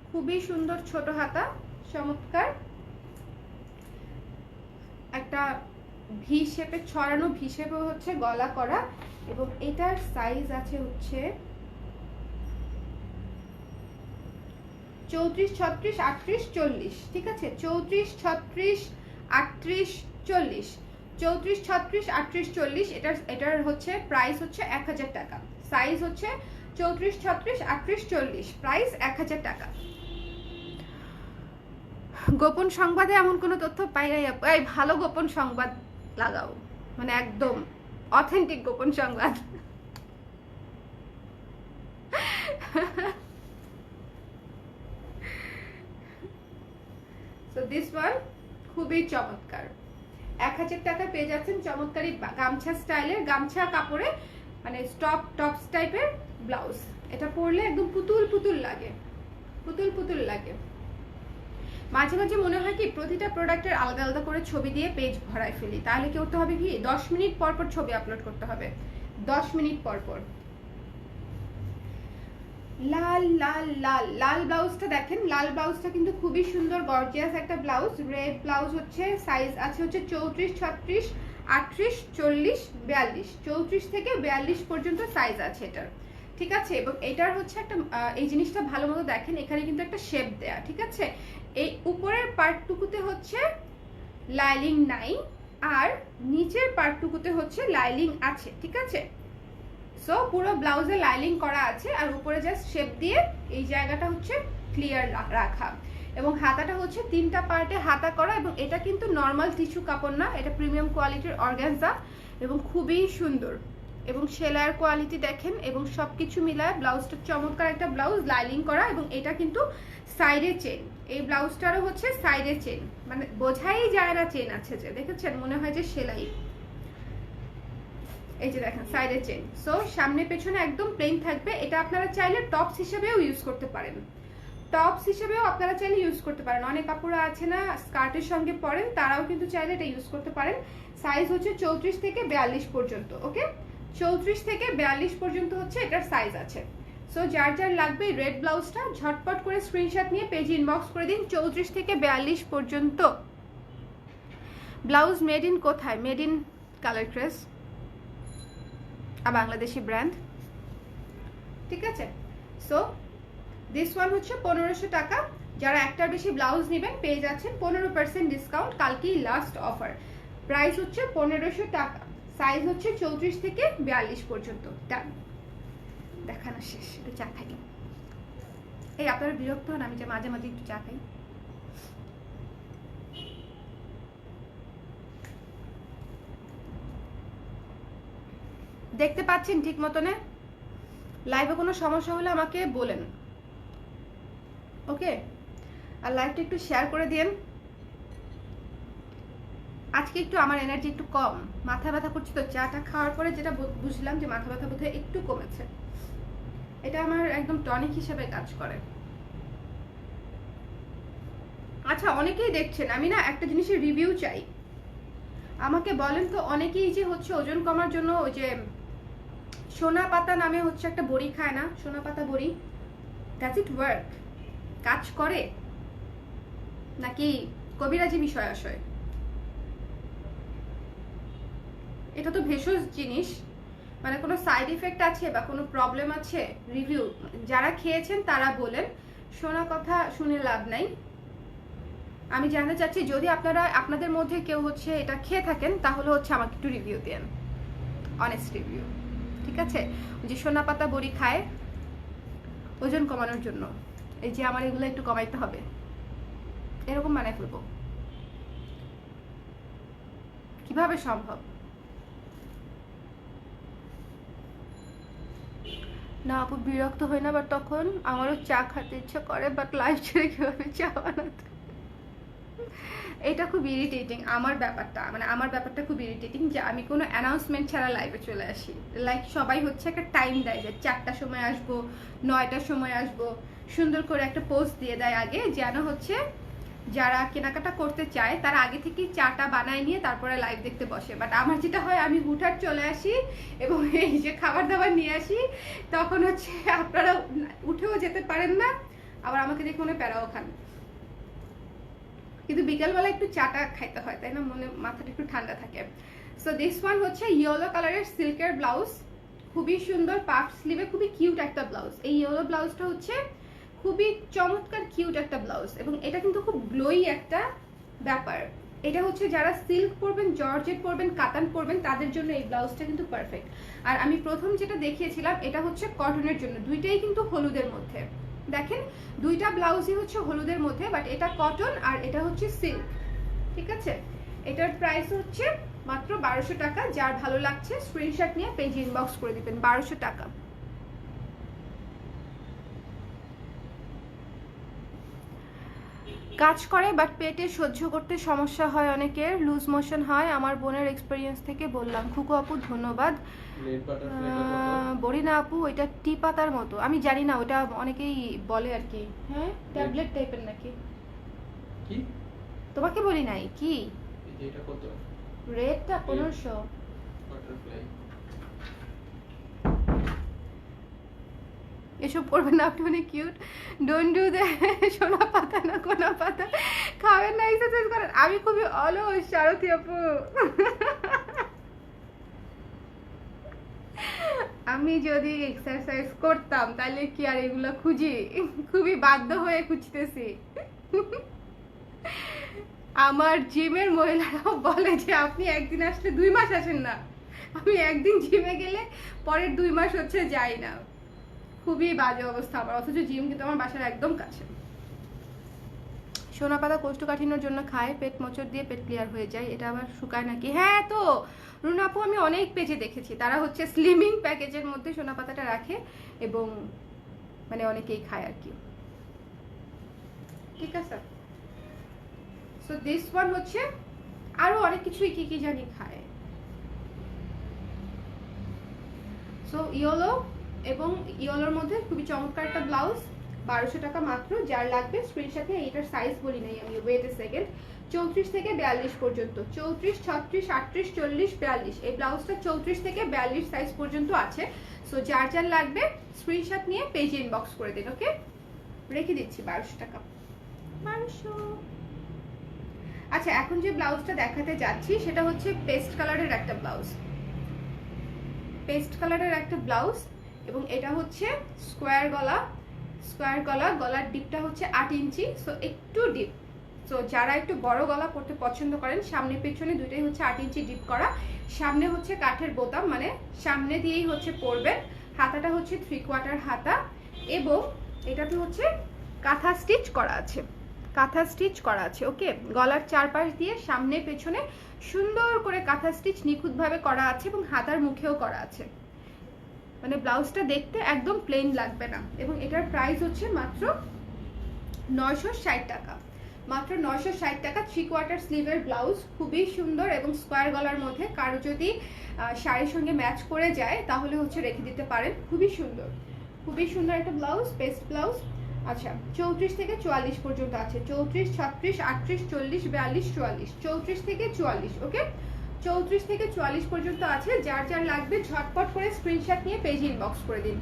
খুবই সুন্দর ছোট হাতা, চমৎকার একটা ভি শেপে ছড়ানো, ভি শেপে হচ্ছে গলা করা, এবং এটার সাইজ আছে হচ্ছে 34, 36, 38, 40, ঠিক আছে। 34, 36, 38, 40, 34, 36, 38, 40, এটার হচ্ছে প্রাইস হচ্ছে 1000 টাকা। সাইজ হচ্ছে 34, 36, 38, 40, প্রাইস 1000 টাকা। গোপন সংবাদে এমন কোনো তথ্য পাই নাই আপু, এই ভালো গোপন সংবাদ লাগাও, মানে একদম অথেন্টিক গোপন সংবাদ। সো দিস ওয়ান খুবই চমৎকার, 1000 টাকা পেয়ে যাচ্ছেন চমৎকারী গামছা স্টাইলের, গামছা কাপড়ে, মানে টপস টাইপের ব্লাউজ। এটা পরলে একদম পুতুল পুতুল লাগে, পুতুল পুতুল লাগে। মাঝে মাঝে মনে হয় কি প্রতিটা প্রোডাক্টের আলাদা আলাদা করে ছবি দিয়ে পেজ ভরায় ফেলি, তাহলে কি করতে হবে, কি 10 মিনিট পর পর ছবি আপলোড করতে হবে, 10 মিনিট পর পর। লাল লাল লাল লাল ব্লাউজটা দেখেন, লাল ব্লাউজটা কিন্তু খুবই সুন্দর গর্জিয়াস একটা ব্লাউজ। রেড ব্লাউজ হচ্ছে সাইজ আছে হচ্ছে 34, 36, 38, 40, 42, 34 থেকে 42 পর্যন্ত সাইজ আছে এটার, ঠিক আছে। এবং এটার হচ্ছে একটা এই জিনিসটা ভালো মতো দেখেন, এখানে কিন্তু একটা শেপ দেয়া, ঠিক আছে। এই উপরের পার্টটুকুতে হচ্ছে লাইলিং নাই, আর নিচের পার্টটুকুতে হচ্ছে লাইলিং আছে, ঠিক আছে। সো পুরো ব্লাউজে লাইলিং করা আছে আর উপরে জাস্ট শেপ দিয়ে এই জায়গাটা হচ্ছে ক্লিয়ার রাখা। এবং হাতাটা হচ্ছে 3টা পার্টে হাতা করা, এবং এটা কিন্তু নর্মাল টিস্যু কাপড় না, এটা প্রিমিয়াম কোয়ালিটির অর্গানজা এবং খুবই সুন্দর। এবং সেলাইয়ের কোয়ালিটি দেখেন, এবং সবকিছু মিলায় ব্লাউজটা চমৎকার একটা ব্লাউজ, লাইলিং করা। এবং এটা কিন্তু সাইডে চেন, এই ব্লাউজটারও হচ্ছে সাইডে চেন, মানে বোঝাই যায় না চেন আছে, যে দেখেছেন মনে হয় যে সেলাই। এই যে দেখেন সাইডে চেন। সো সামনে পেছনে একদম প্লেন থাকবে। এটা আপনারা চাইলে টপস হিসেবেও ইউজ করতে পারেন, টপস হিসেবেও আপনারা চাইলে ইউজ করতে পারেন। অনেক কাপড় আছে না স্কার্টের সঙ্গে পরেন, তারাও কিন্তু চাইলে এটা ইউজ করতে পারেন। সাইজ হচ্ছে 34 থেকে 42 পর্যন্ত। ওকে, 34 থেকে 42 পর্যন্ত হচ্ছে এটার সাইজ আছে। সো যার যার লাগবে রেড ব্লাউজটা ঝটপট করে স্ক্রিনশট নিয়ে পেজে ইনবক্স করে দিন। 34 থেকে 42 পর্যন্ত ব্লাউজ। মেড ইন কোথায়? Made in colour craze, Bangladeshi brand, ঠিক আছে। সো দিস ওয়ান হচ্ছে 1500 টাকা। যারা একটার বেশি ব্লাউজ নেবেন পেয়ে যাচ্ছেন 15% ডিসকাউন্ট, কালকেই লাস্ট অফার। প্রাইস হচ্ছে 1500 টাকা, সাইজ হচ্ছে 34 থেকে 42 পর্যন্ত। ডান, দেখানো শেষ। একটু চা খাই। এই আপনারা বিরক্ত হন আমি যে মাঝে মাঝে একটু চা খাই? দেখতে পাচ্ছেন ঠিক মতনে? লাইভে কোনো সমস্যা হলে আমাকে বলেন, ওকে। আর লাইভটা একটু শেয়ার করে দিন। আজকে একটু আমার এনার্জি একটু কম, মাথা ব্যথা করছে, তো চাটা খাওয়ার পরে যেটা বুঝলাম যে মাথা ব্যথা বোধহয় একটু কমেছে। এটা আমার একদম টনিক হিসেবে কাজ করে। আচ্ছা, অনেকেই দেখছেন, আমি না একটা জিনিসের রিভিউ চাই। আমাকে বলেন তো, অনেকেই যে হচ্ছে ওজন কমার জন্য ওই যে সোনা পাতা নামে হচ্ছে একটা বড়ি খায় না, সোনা পাতা বড়ি, ডাজ ইট ওয়ার্ক? কাজ করে নাকি কবিরাজি বিষয় আশয়? এটা তো ভেষজ জিনিস, মানে কোনো সাইড ইফেক্ট আছে বা কোনো প্রবলেম আছে? রিভিউ যারা খেয়েছেন তারা বলেন, শোনা কথা শুনে লাভ নাই। আমি জানতে চাচ্ছি, যদি আপনাদের মধ্যে কেউ হচ্ছে এটা খেয়ে থাকেন তাহলে হচ্ছে আমাকে একটু রিভিউ দেন, অনেস্ট রিভিউ, ঠিক আছে। যে সোনা পাতা বড়ি খায় ওজন কমানোর জন্য, এই যে আমার এগুলো একটু কমাইতে হবে, এরকম বানায় ফেলবো, কিভাবে সম্ভব? না আপু বিরক্ত হয় না, বাট তখন আমারও চা খেতে ইচ্ছা করে, বাট লাইফ ছেড়ে কিভাবে চা বানাতে, এটা খুব ইরিটেটিং আমার ব্যাপারটা, মানে আমার ব্যাপারটা খুব ইরিটেটিং যে আমি কোনো অ্যানাউন্সমেন্ট ছাড়া লাইভে চলে আসি। লাইক সবাই হচ্ছে একটা টাইম দেয় যে 4টার সময় আসবো, 9টার সময় আসবো, সুন্দর করে একটা পোস্ট দিয়ে দেয় আগে, যেন হচ্ছে যারা কেনাকাটা করতে চায় তারা আগে থেকেই চাটা বানায় নিয়ে তারপরে লাইভ দেখতে বসে। বাট আমার যেটা হয়, আমি হুটহাট চলে আসি এবং এই যে খাবার দাবার নিয়ে আসি, তখন হচ্ছে আপনারা উঠেও যেতে পারেন না, আবার আমাকে দেখে মনে প্যারাও খান। কিন্তু বিকালবেলা একটু চাটা খাইতে হয়, তাই না, মনে মাথাটা একটু ঠান্ডা থাকে। সো দিস ওয়ান হচ্ছে ইয়েলো কালারের সিল্কের ব্লাউজ, খুবই সুন্দর, পাফ স্লিভে খুবই কিউট একটা ব্লাউজ। এই ইয়েলো ব্লাউজটা হচ্ছে খুবই চমৎকার কিউট একটা ব্লাউজ, এবং এটা কিন্তু খুব গ্লোই একটা ব্যাপার। এটা হচ্ছে যারা সিল্ক পরবেন, জর্জেট পরবেন, কাতান পরবেন, তাদের জন্য এই ব্লাউজটা কিন্তু পারফেক্ট। আর আমি প্রথম যেটা দেখিয়েছিলাম এটা হচ্ছে কটনের জন্য, দুইটাই কিন্তু হলুদের মধ্যে। দেখেন দুইটা ব্লাউজই হচ্ছে হলুদের মধ্যে, বাট এটা কটন আর এটা হচ্ছে সিল্ক, ঠিক আছে। এটার প্রাইস হচ্ছে মাত্র 1200 টাকা। যার ভালো লাগছে স্ক্রিনশট নিয়ে পেজে ইনবক্স করে দিবেন, 1200 টাকা। কাজ করে বাট পেটে সহ্য করতে সমস্যা হয় অনেকের, লুজ মোশন হয়, আমার বোনের এক্সপিরিয়েন্স থেকে বললাম। খুকু আপু ধন্যবাদ। বড়ি না আপু, ওইটা টি পাতার মতো, আমি জানি না, ওটা অনেকেই বলে আর কি। হ্যাঁ, ট্যাবলেট টাইপের নাকি? কি তোমাকে বলি নাই কি? এটা কত? রেটটা 1500। বাটারফ্লাই। এসব করবেন না আপনি, অনেক কিউট, ডোন্ট ডু দ্যাট। সোনা পাতা না কোনা পাতা খাবেন না, এক্সারসাইজ করেন। আমি খুবই অলস সারথী আপু, আমি যদি এক্সারসাইজ করতাম তাহলে কি আর এগুলো খুঁজি? খুবই বাধ্য হয়ে খুঁজতেছি। আমার জিমের মহিলারাও বলে যে আপনি একদিন আসলে 2 মাস আসেন না। আমি একদিন জিমে গেলে পরের 2 মাস হচ্ছে যাই না। খুবই বাজে অবস্থা আমার, অথচ জিম কিন্তু আমার বাসার একদম কাছে। সোনা পাতা কোষ্ঠকাঠিন্যর জন্য খায়, পেট মোচড় দিয়ে পেট ক্লিয়ার হয়ে যায়, এটা আবার শুকায় নাকি? হ্যাঁ তো রুনাপু, আমি অনেক পেজে দেখেছি তারা হচ্ছে স্লিমিং প্যাকেজের মধ্যে সোনা পাতাটা রাখে এবং মানে অনেকেই খায় আর কি। ঠিক আছে, সো দিস ওয়ান হচ্ছে আরো অনেক কিছুই কি কি জানি খায়। সো ইয়েলো এবং ইয়েলোর মধ্যে খুবই চমৎকার একটা ব্লাউজ, 1200 টাকা মাত্র। যার লাগবে স্ক্রিনশট নিয়ে, এটার সাইজ বলি নাই আমি, ওয়েট এ সেকেন্ড, 34 থেকে 42 পর্যন্ত, 34, 36, 38, 40, 42, এই ব্লাউজটা 34 থেকে 42 সাইজ পর্যন্ত আছে। সো যার যার লাগবে স্ক্রিনশট নিয়ে পেজে ইনবক্স করে দিন। ওকে, রেখে দিচ্ছি 1200 টাকা। 1200। আচ্ছা, এখন যে ব্লাউজটা দেখাতে যাচ্ছি সেটা হচ্ছে পেস্ট কালারের একটা ব্লাউজ, পেস্ট কালারের একটা ব্লাউজ, এবং এটা হচ্ছে স্কোয়ার গলা, স্কোয়ার গলা, গলার ডিপটা হচ্ছে 8 ইঞ্চি, সো একটু ডিপ। সো যারা একটু বড় গলা পরতে পছন্দ করেন, সামনে পেছনে দুইটাই হচ্ছে 8 ইঞ্চি ডিপ করা, সামনে হচ্ছে কাঠের বোতাম, মানে সামনে দিয়েই হচ্ছে পরবেন। হাতাটা হচ্ছে 3/4 হাতা, এবং এটাতে হচ্ছে কাঁথা স্টিচ করা আছে, কাঁথা স্টিচ করা আছে। ওকে, গলার চারপাশ দিয়ে সামনে পেছনে সুন্দর করে কাঁথা স্টিচ নিখুঁতভাবে করা আছে, এবং হাতার মুখেও করা আছে, মানে ব্লাউজটা দেখতে একদম প্লেন লাগবে না। এবং এটার প্রাইস হচ্ছে মাত্র 960 টাকা, মাত্র 960 টাকা। 3/4 স্লিভের ব্লাউজ, খুবই সুন্দর এবং স্কোয়ার গলার মধ্যে। কারো যদি শাড়ির সঙ্গে ম্যাচ করে যায় তাহলে হচ্ছে রেখে দিতে পারেন, খুবই সুন্দর, খুবই সুন্দর একটা ব্লাউজ, পেস্ট ব্লাউজ। আচ্ছা, 34 থেকে 44 পর্যন্ত আছে, 34, 36, 38, 40, 42, 44, 34 থেকে 44। ওকে, 34 থেকে 44 পর্যন্ত আছে। যার যার লাগবে ঝটপট করে স্ক্রিনশট নিয়ে পেজে ইনবক্স করে দিন।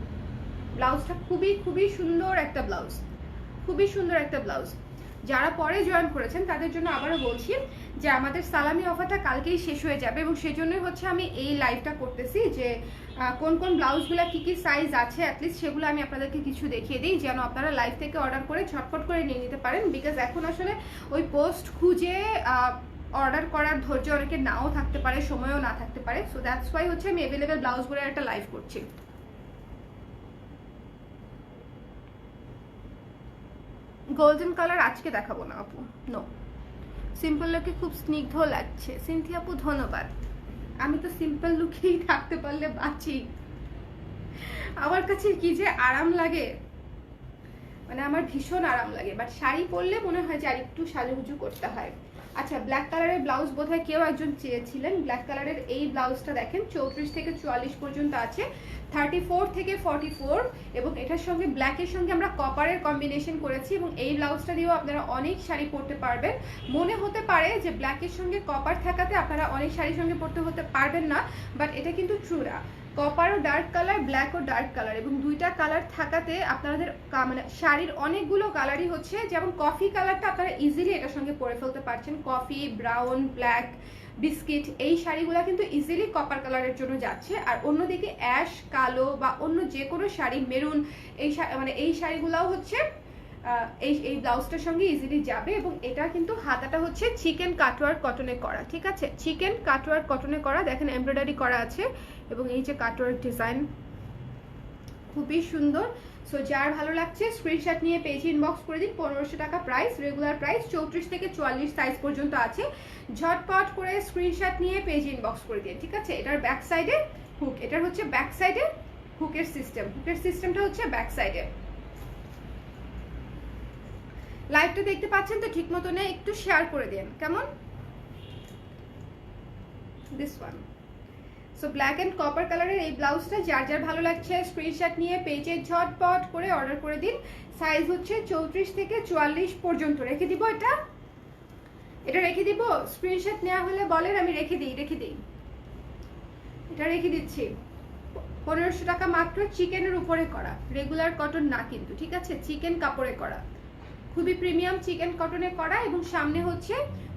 ব্লাউজটা খুবই খুবই সুন্দর একটা ব্লাউজ, খুবই সুন্দর একটা ব্লাউজ। যারা পরে জয়েন করেছেন তাদের জন্য আবারও বলছি যে আমাদের সালামি অফারটা কালকেই শেষ হয়ে যাবে, এবং সেজন্যই হচ্ছে আমি এই লাইভটা করতেছি যে কোন কোন ব্লাউজগুলো কি কি সাইজ আছে অ্যাটলিস্ট সেগুলো আমি আপনাদেরকে কিছু দেখিয়ে দিই, যেন আপনারা লাইভ থেকে অর্ডার করে ঝটপট করে নিয়ে নিতে পারেন। বিকজ এখন আসলে ওই পোস্ট খুঁজে অর্ডার করার ধৈর্য অনেকে নাও থাকতে পারে, সময়ও না থাকতে পারে। সো দ্যাটস ওয়াই হচ্ছে আমি অ্যাভেলেবেল ব্লাউজগুলোর একটা লাইভ করছি। গোল্ডেন কালার আজকে দেখাবো না আপু, নো। সিম্পল লুকে খুব স্নিগ্ধ লাগছে, সিনথি আপু ধন্যবাদ। আমি তো সিম্পল লুকেই থাকতে পারলে বাঁচি, আমার কাছে কি যে আরাম লাগে, মানে আমার ভীষণ আরাম লাগে। বাট শাড়ি পরলে মনে হয় যে আর একটু সাজুগুজু করতে হয়। আচ্ছা, ব্ল্যাক কালারের ব্লাউজ বোধহয় কেউ একজন চেয়েছিলেন, ব্ল্যাক কালারের এই ব্লাউজটা দেখেন 34 থেকে 44 পর্যন্ত আছে, 34 থেকে 44, এবং এটার সঙ্গে ব্ল্যাকের সঙ্গে আমরা কপারের কম্বিনেশন করেছি, এবং এই ব্লাউজটা দিয়েও আপনারা অনেক শাড়ি পরতে পারবেন। মনে হতে পারে যে ব্ল্যাকের সঙ্গে কপার থাকাতে আপনারা অনেক শাড়ির সঙ্গে পরতে হতে পারবেন না, বাট এটা কিন্তু ট্রু না। কপারও ডার্ক কালার, ব্ল্যাকও ডার্ক কালার, এবং দুইটা কালার থাকাতে আপনাদের মানে শাড়ির অনেকগুলো কালারই হচ্ছে, যেমন কফি কালারটা আপনারা ইজিলি এটার সঙ্গে পরে ফেলতে পারছেন, কফি, ব্রাউন, ব্ল্যাক, বিস্কিট, এই শাড়িগুলো কিন্তু ইজিলি কপার কালারের জন্য যাচ্ছে। আর অন্যদিকে অ্যাশ, কালো বা অন্য যে কোনো শাড়ি, মেরুন, এই মানে এই শাড়িগুলোও হচ্ছে এই ব্লাউজটার সঙ্গে ইজিলি যাবে। এবং এটা কিন্তু হাতাটা হচ্ছে চিকেন কাটওয়ার্ক কটনে করা, ঠিক আছে, চিকেন কাটওয়ার্ক কটনে করা, দেখেন এমব্রয়ডারি করা আছে, এবং এই যে কাটওয়ার্ক ডিজাইন খুবই সুন্দর। সো যার ভালো লাগছে স্ক্রিনশট নিয়ে পেজে ইনবক্স করে দিন। 1500 টাকা প্রাইস, রেগুলার প্রাইস 34 থেকে 44 সাইজ পর্যন্ত আছে। ঝটপট করে স্ক্রিনশট নিয়ে পেজে ইনবক্স করে দিন, ঠিক আছে। এটার ব্যাক সাইডে হুক, এটার হচ্ছে ব্যাক সাইডে হুকের সিস্টেম, হুকের সিস্টেমটা হচ্ছে ব্যাক সাইডে। লাইভটা দেখতে পাচ্ছেন তো ঠিক মতো, একটু শেয়ার করে দেন কেমন। This one, so black and copper কালারের এই ব্লাউজটা যার যার ভালো লাগছে স্ক্রিনশট নিয়ে পেজে ঝটপট করে অর্ডার করে দিন। সাইজ হচ্ছে 34 থেকে 44 পর্যন্ত। রেখে দিব, এটা রেখে দিব। স্ক্রিনশট নেওয়া হলে বলেন, আমি রেখে দিই, এটা রেখে দিচ্ছি। 1500 টাকা মাত্র, চিকেনের উপরে করা, রেগুলার কটন না কিন্তু, ঠিক আছে, চিকেন কাপড়ে করা, খুবই প্রিমিয়াম চিকেন কটনে করা, এবং সামনে হচ্ছে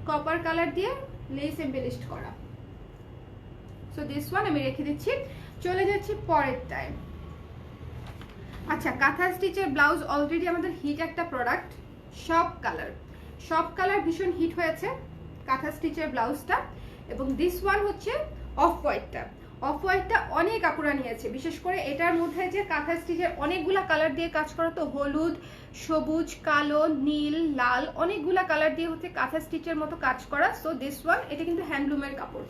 কপার কালার দিয়ে লেস এমবেলিশড করা। সো দিস ওয়ান আমি রেখে দিচ্ছি। চলে যাচ্ছি পরের টাইম। আচ্ছা, কাঁথা স্টিচের ব্লাউজ অলরেডি আমাদের হিট একটা প্রোডাক্ট, সব সব কালার ভীষণ হিট হয়েছে কাঁথা স্টিচের ব্লাউজটা। এবং দিস ওয়ান হচ্ছে অফ হোয়াইটটা অনেক আপুরা নিয়েছে, বিশেষ করে এটার মধ্যে যে কাঁথা স্টিচের অনেকগুলা কালার দিয়ে কাজ করা, তো হলুদ, সবুজ, কালো, নীল, লাল অনেকগুলা কালার দিয়ে হচ্ছে কাঁথা স্টিচের মতো কাজ করা। সো দিস ওয়ান, এটা কিন্তু হ্যান্ডলুমের কাপড়।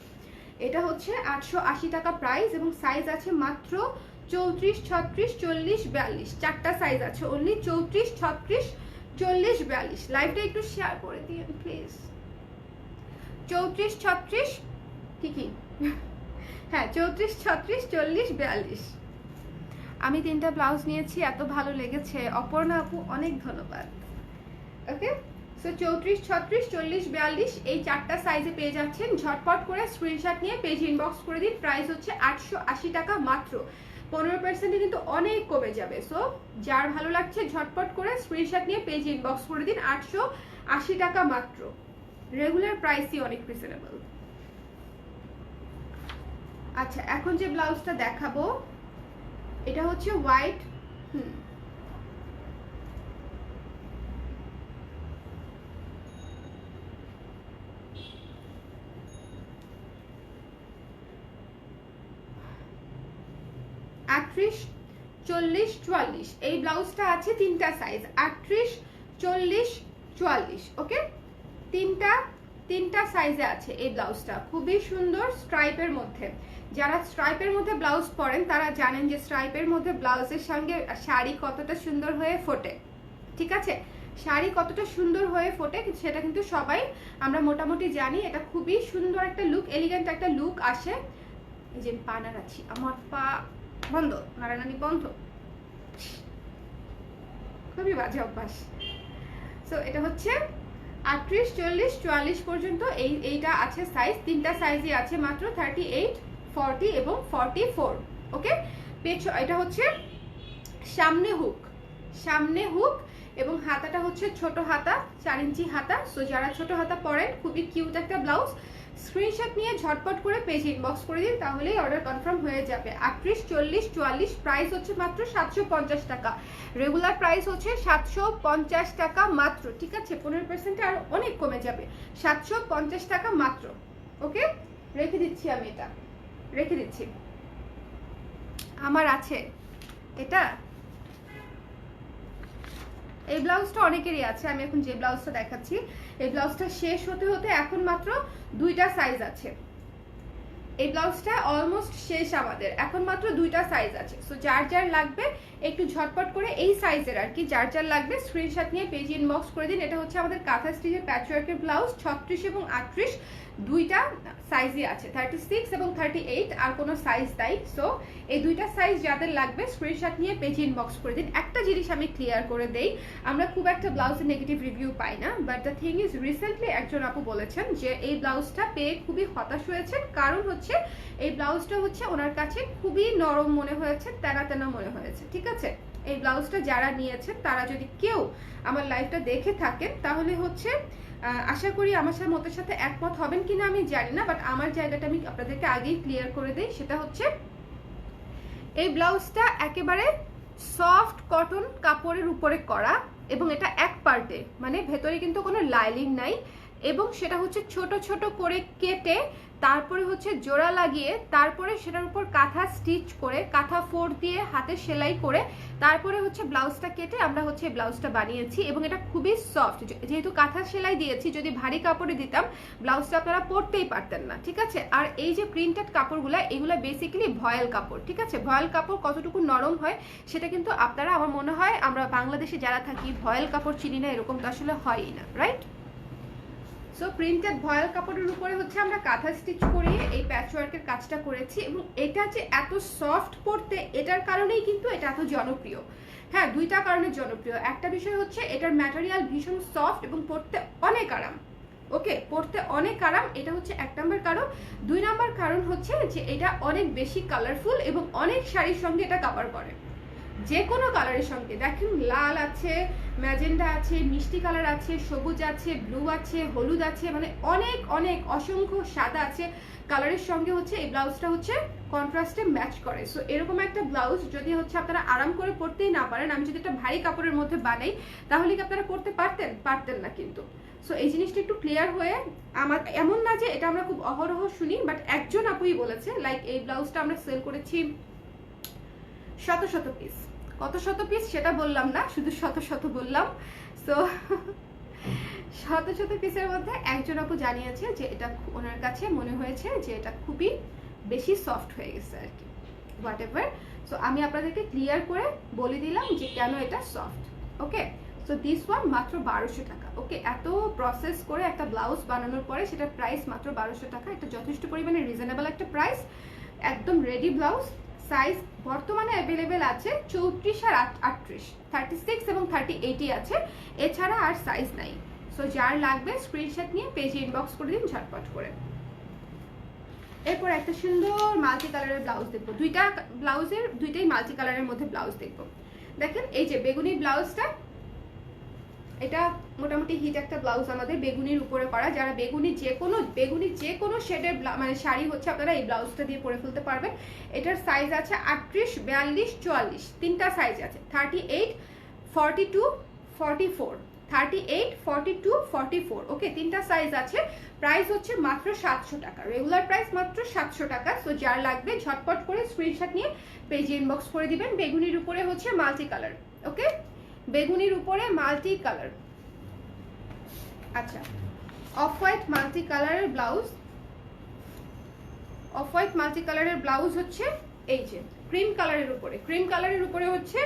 এটা হচ্ছে 880 টাকা প্রাইস এবং সাইজ আছে মাত্র 34, 36, 40, 42, চারটা সাইজ আছে অনলি 34, 36, 40, 42। লাইভটা একটু শেয়ার করে দিন প্লিজ। 34, 36 কি হ্যাঁ 34, 36, 40, 42। আমি 3টা ব্লাউজ নিয়েছি, এত ভালো লেগেছে। অপর্ণা আপু অনেক ধন্যবাদ। ওকে, সো 34, 36, 40, 42 এই চারটা সাইজে পেয়ে যাচ্ছেন। ঝটপট করে স্ক্রিনশট নিয়ে পেজ ইনবক্স করে দিন। প্রাইস হচ্ছে 880 টাকা মাত্র। 15% কিন্তু অনেক কমে যাবে। সো যার ভালো লাগছে ঝটপট করে স্ক্রিনশট নিয়ে পেজ ইনবক্স করে দিন। 880 টাকা মাত্র, রেগুলার প্রাইসই অনেক রিজনেবল। আচ্ছা, এখন যে ব্লাউজটা দেখাবো এটা হচ্ছে হোয়াইট। আটত্রিশ, 40, 44 এই ব্লাউজটা আছে 3টা সাইজ, 38, 40, 44। ওকে, তিনটা সাইজে আছে এই ব্লাউজটা। খুবই সুন্দর স্ট্রাইপের মধ্যে। যারা স্ট্রাইপের মধ্যে ব্লাউজ পরেন তারা জানেন যে স্ট্রাইপের মধ্যে ব্লাউজের সঙ্গে শাড়ি কতটা সুন্দর হয়ে ফোটে। ঠিক আছে, শাড়ি কতটা সুন্দর হয়ে ফোটে সেটা কিন্তু সবাই আমরা মোটামুটি জানি। এটা খুবই সুন্দর একটা লুক, এলিগেন্ট একটা লুক আসে। এই যে পা নাড়াচ্ছি, আমার পা বন্ধ, নাড়ানাড়ি বন্ধ, খুবই বাজে অভ্যাস। সো এটা হচ্ছে 38, 40, 44 পর্যন্ত এইটা আছে সাইজ। 3টা সাইজই আছে মাত্র 38, 40 এবং 44। ওকে, এটা হচ্ছে সামনে হুক এবং হাতাটা হচ্ছে ছোট হাতা, 4 ইঞ্চি হাতা। সো যারা ছোট হাতা পরেন, খুবই কিউট একটা ব্লাউজ। স্ক্রিনশট নিয়ে ঝটপট করে পেজ ইনবক্স করে দিন, তাহলেই অর্ডার কনফার্ম হয়ে যাবে। 38, 40, 44 প্রাইস হচ্ছে মাত্র 750 টাকা। রেগুলার প্রাইস হচ্ছে 750 টাকা মাত্র। ঠিক আছে, 15% আর অনেক কমে যাবে। 750 টাকা মাত্র। ওকে, রেখে দিচ্ছি, আমি এটা রেখে দিচ্ছি। আমার আছে এটা, এই ব্লাউজটা অনেকেরই আছে। আমি এখন যে ব্লাউজটা দেখাচ্ছি, এই ব্লাউজটা শেষ হতে হতে এখন মাত্র 2টা সাইজ আছে। এই ব্লাউজটা অলমোস্ট শেষ, আমাদের এখন মাত্র 2টা সাইজ আছে। সো যার লাগবে একটু ঝটপট করে এই সাইজের আর কি, যার লাগবে স্ক্রিনশট নিয়ে পেজ ইনবক্স করে দিন। এটা হচ্ছে আমাদের কাঁথা স্টিচের প্যাচওয়ার্কের ব্লাউজ। 36 এবং 38 দুইটা সাইজই আছে, 36 এবং 38, আর কোনো সাইজ নাই। সো এই 2টা সাইজ যাদের লাগবে স্ক্রিনশট নিয়ে পেজ ইনবক্স করে দিন। একটা জিনিস আমি ক্লিয়ার করে দেই, আমরা খুব একটা ব্লাউজের নেগেটিভ রিভিউ পাই না, but the thing is recently একজন আপু বলেছেন যে এই ব্লাউজটা পেয়ে খুবই হতাশ হয়েছেন। কারণ হচ্ছে এই ব্লাউজটা হচ্ছে ওনার কাছে খুবই নরম মনে হয়েছে, তেনা মনে হয়েছে। ঠিক আছে, এই ব্লাউজটা যারা নিয়েছেন তারা যদি কেউ আমার লাইভটা দেখে থাকেন তাহলে হচ্ছে আশা করি আমার মতের সাথে একমত হবেন কিনা আমি জানি না, বাট আমার জায়গাটা আমি আপনাদেরকে আগেই ক্লিয়ার করে দেই। সেটা হচ্ছে এই ব্লাউজটা একেবারে সফট কটন কাপড়ের উপরে করা এবং এটা এক পার্টে, মানে ভেতরে কিন্তু কোনো লাইনিং নাই। এবং সেটা হচ্ছে ছোট ছোট করে কেটে তারপরে হচ্ছে জোড়া লাগিয়ে তারপরে সেটার উপর কাঁথা স্টিচ করে কাঁথা ফোর দিয়ে হাতে সেলাই করে তারপরে হচ্ছে ব্লাউজটা কেটে আমরা হচ্ছে ব্লাউজটা বানিয়েছি। এবং এটা খুবই সফট, যেহেতু কাঁথা সেলাই দিয়েছি, যদি ভারী কাপড়ে দিতাম ব্লাউজটা আপনারা পরতেই পারতেন না। ঠিক আছে, আর এই যে প্রিন্টেড কাপড়গুলো এগুলো বেসিক্যালি ভয়েল কাপড়। ঠিক আছে, ভয়েল কাপড় কতটুকু নরম হয় সেটা কিন্তু আপনারা, আমার মনে হয় আমরা বাংলাদেশে যারা থাকি ভয়েল কাপড় চিনি না এরকম তো আসলে হয়ই না, রাইট? সো প্রিন্টেড ভয়েল কাপড়ের উপরে হচ্ছে আমরা কাঁথা স্টিচ করিয়ে এই প্যাচওয়ার্কের কাজটা করেছি। এবং এটা যে এত সফট পড়তে, এটার কারণেই কিন্তু এটা এত জনপ্রিয়। হ্যাঁ, 2টা কারণে জনপ্রিয়। একটা বিষয় হচ্ছে এটার ম্যাটেরিয়াল ভীষণ সফট এবং পড়তে অনেক আরাম। ওকে, পড়তে অনেক আরাম, এটা হচ্ছে 1 নম্বর কারণ। 2 নম্বর কারণ হচ্ছে যে এটা অনেক বেশি কালারফুল এবং অনেক শাড়ির সঙ্গে এটা কভার করে, যে কোনো কালারের সঙ্গে। দেখেন, লাল আছে, ম্যাজেন্ডা আছে, মিষ্টি কালার আছে, সবুজ আছে, ব্লু আছে, হলুদ আছে, মানে অনেক অনেক অসংখ্য সাদা আছে কালারের সঙ্গে হচ্ছে এই ব্লাউজটা হচ্ছে কন্ট্রাস্টে ম্যাচ করে। সো এরকম একটা ব্লাউজ যদি হচ্ছে আপনারা আরাম করে পরতেই না পারেন, আমি যদি একটা ভারী কাপড়ের মধ্যে বানাই তাহলে কি আপনারা পরতে পারতেন না কিন্তু। সো এই জিনিসটা একটু ক্লিয়ার হয়ে, আমার এমন না যে এটা আমরা খুব অহরহ শুনি, বাট একজন আপুই বলেছে লাইক এই ব্লাউজটা আমরা সেল করেছি শত শত পিস। কত শত পিস সেটা বললাম না, শুধু শত শত বললাম। সো শত শত পিসের মধ্যে একজন আপু জানিয়েছে যে এটা ওনার কাছে মনে হয়েছে যে এটা খুবই বেশি সফট হয়ে গেছে আর কি, হোয়াট এভার। সো আমি আপনাদেরকে ক্লিয়ার করে বলে দিলাম যে কেন এটা soft. Okay, so this one মাত্র 1200 টাকা। ওকে, এত প্রসেস করে একটা ব্লাউজ বানানোর পরে সেটার প্রাইস মাত্র 1200 টাকা। এটা যথেষ্ট পরিমাণে রিজনেবল একটা প্রাইস, একদম রেডি ব্লাউজ। সাইজ বর্তমানে অ্যাভেলেবেল আছে 34 আর 38, 36 এবং 38ই আছে, এছাড়া আর সাইজ নাই। সো যার লাগবে স্ক্রিনশট নিয়ে পেজে ইনবক্স করে দিন ঝটপট করে। এরপর একটা সুন্দর মাল্টি কালারের ব্লাউজ দেখবো, দুইটা ব্লাউজের দুইটাই মাল্টি কালারের মধ্যে ব্লাউজ দেখবো। দেখেন এই যে বেগুনি ব্লাউজটা, এটা মোটামুটি হিট একটা ব্লাউজ আমাদের বেগুনির উপরে করা। যারা বেগুনি যে কোনো শেডের মানে শাড়ি হচ্ছে আপনারা এই ব্লাউজটা দিয়ে পরে ফেলতে পারবেন। এটার সাইজ আছে 38, 42, 44, তিনটা সাইজ আছে, 38, 42, 44, 38, 42, 44। ওকে, তিনটা সাইজ আছে। প্রাইস হচ্ছে মাত্র 700 টাকা, রেগুলার প্রাইস মাত্র 700 টাকা। সো যার লাগবে ঝটপট করে স্ক্রিনশট নিয়ে পেজে ইনবক্স করে দিবেন। বেগুনির উপরে হচ্ছে মাল্টি কালার। ওকে, বেগুনির উপরে মাল্টি কালার। আচ্ছা, অফ হোয়াইট মাল্টি কালারের ব্লাউজ, অফ হোয়াইট মাল্টি কালারের ব্লাউজ হচ্ছে এই যে ক্রিম কালারের উপরে, ক্রিম কালারের উপরে হচ্ছে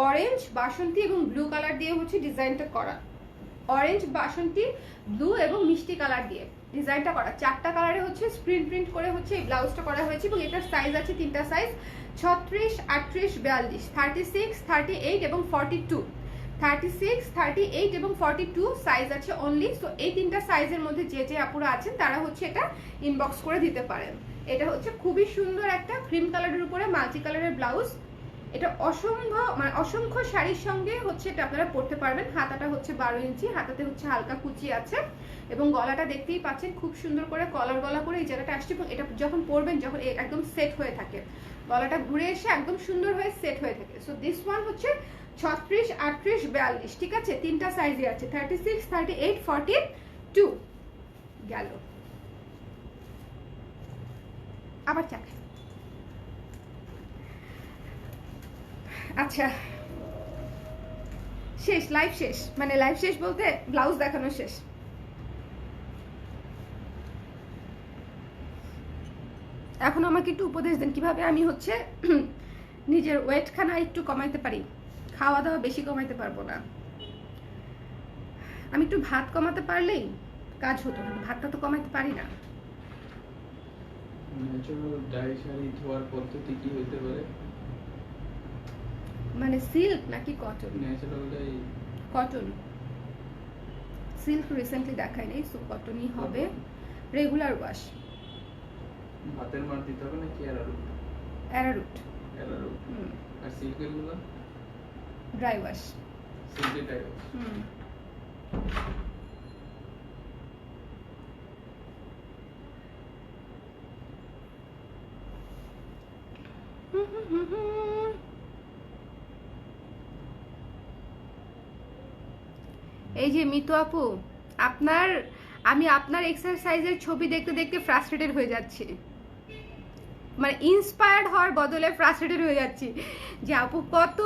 অরেঞ্জ, বাসন্তী এবং ব্লু কালার দিয়ে হচ্ছে ডিজাইনটা করা। অরেঞ্জ, বাসন্তী, ব্লু এবং মিষ্টি কালার দিয়ে ডিজাইনটা করা। চারটা কালারে হচ্ছে স্ক্রিন প্রিন্ট করে হচ্ছে এই ব্লাউজটা করা হয়েছে এবং এটার সাইজ আছে তিনটা সাইজ, 36, 38, 42, 36, 38 এবং 42, 36, 38 এবং 42 সাইজ আছে অনলি। সো এই তিনটা সাইজের মধ্যে যে আপুরা আছেন তারা হচ্ছে এটা ইনবক্স করে দিতে পারেন। এটা হচ্ছে খুবই সুন্দর একটা ক্রিম কালারের উপরে মাল্টি কালারের ব্লাউজ। এটা অসংখ্য শাড়ির সঙ্গে হচ্ছে এটা আপনারা পরতে পারবেন। হাতাটা হচ্ছে 12 ইঞ্চি, হাতাতে হচ্ছে হালকা কুচি আছে এবং গলাটা দেখতেই পাচ্ছেন খুব সুন্দর করে কলার গলা করে এই জায়গাটা আসছে। এবং এটা যখন পরবেন, যখন একদম সেট হয়ে থাকে, গলাটা ঘুরে এসে একদম সুন্দর হয়ে সেট হয়ে থাকে। সো দিস ওয়ান হচ্ছে 36, 38, 42, ঠিক আছে, তিনটা সাইজে আছে, 36, 38, 42 গেল। আবার চাকা। আচ্ছা, শেষ, লাইভ শেষ, মানে লাইভ শেষ বলতে ব্লাউজ দেখানো শেষ। এখন আমাকে একটু উপদেশ দেন কিভাবে আমি হচ্ছে নিজের ওয়েটখানা একটু কমাইতে পারি। খাওয়া দাওয়া বেশি কমাইতে পারবো না, আমি একটু ভাত কমাতে পারলেই কাজ হতো, কিন্তু ভাতটা তো কমাইতে পারি না। ন্যাচারাল ডাই শাড়ি ধোয়ার পদ্ধতি কি হতে পারে? মানে সিল্ক নাকি cotton? Natural die cotton. Silk recently দেখাই নাই, সো কটনই হবে। Regular wash. ভাতের মার দিতে হবে নাকি অ্যারারুট? অ্যারারুট। অ্যারারুট। আর সিল্কের গুলো ড্রাই ওয়াশ। সিল্কের ড্রাই ওয়াশ। এই যে মিতু আপু, আমি আপনার এক্সারসাইজের ছবি দেখতে দেখতে ফ্রাস্ট্রেটেড হয়ে যাচ্ছি, মানে ইন্সপায়ার্ড হওয়ার বদলে ফ্রাস্ট্রেটেড হয়ে যাচ্ছি যে আপু কত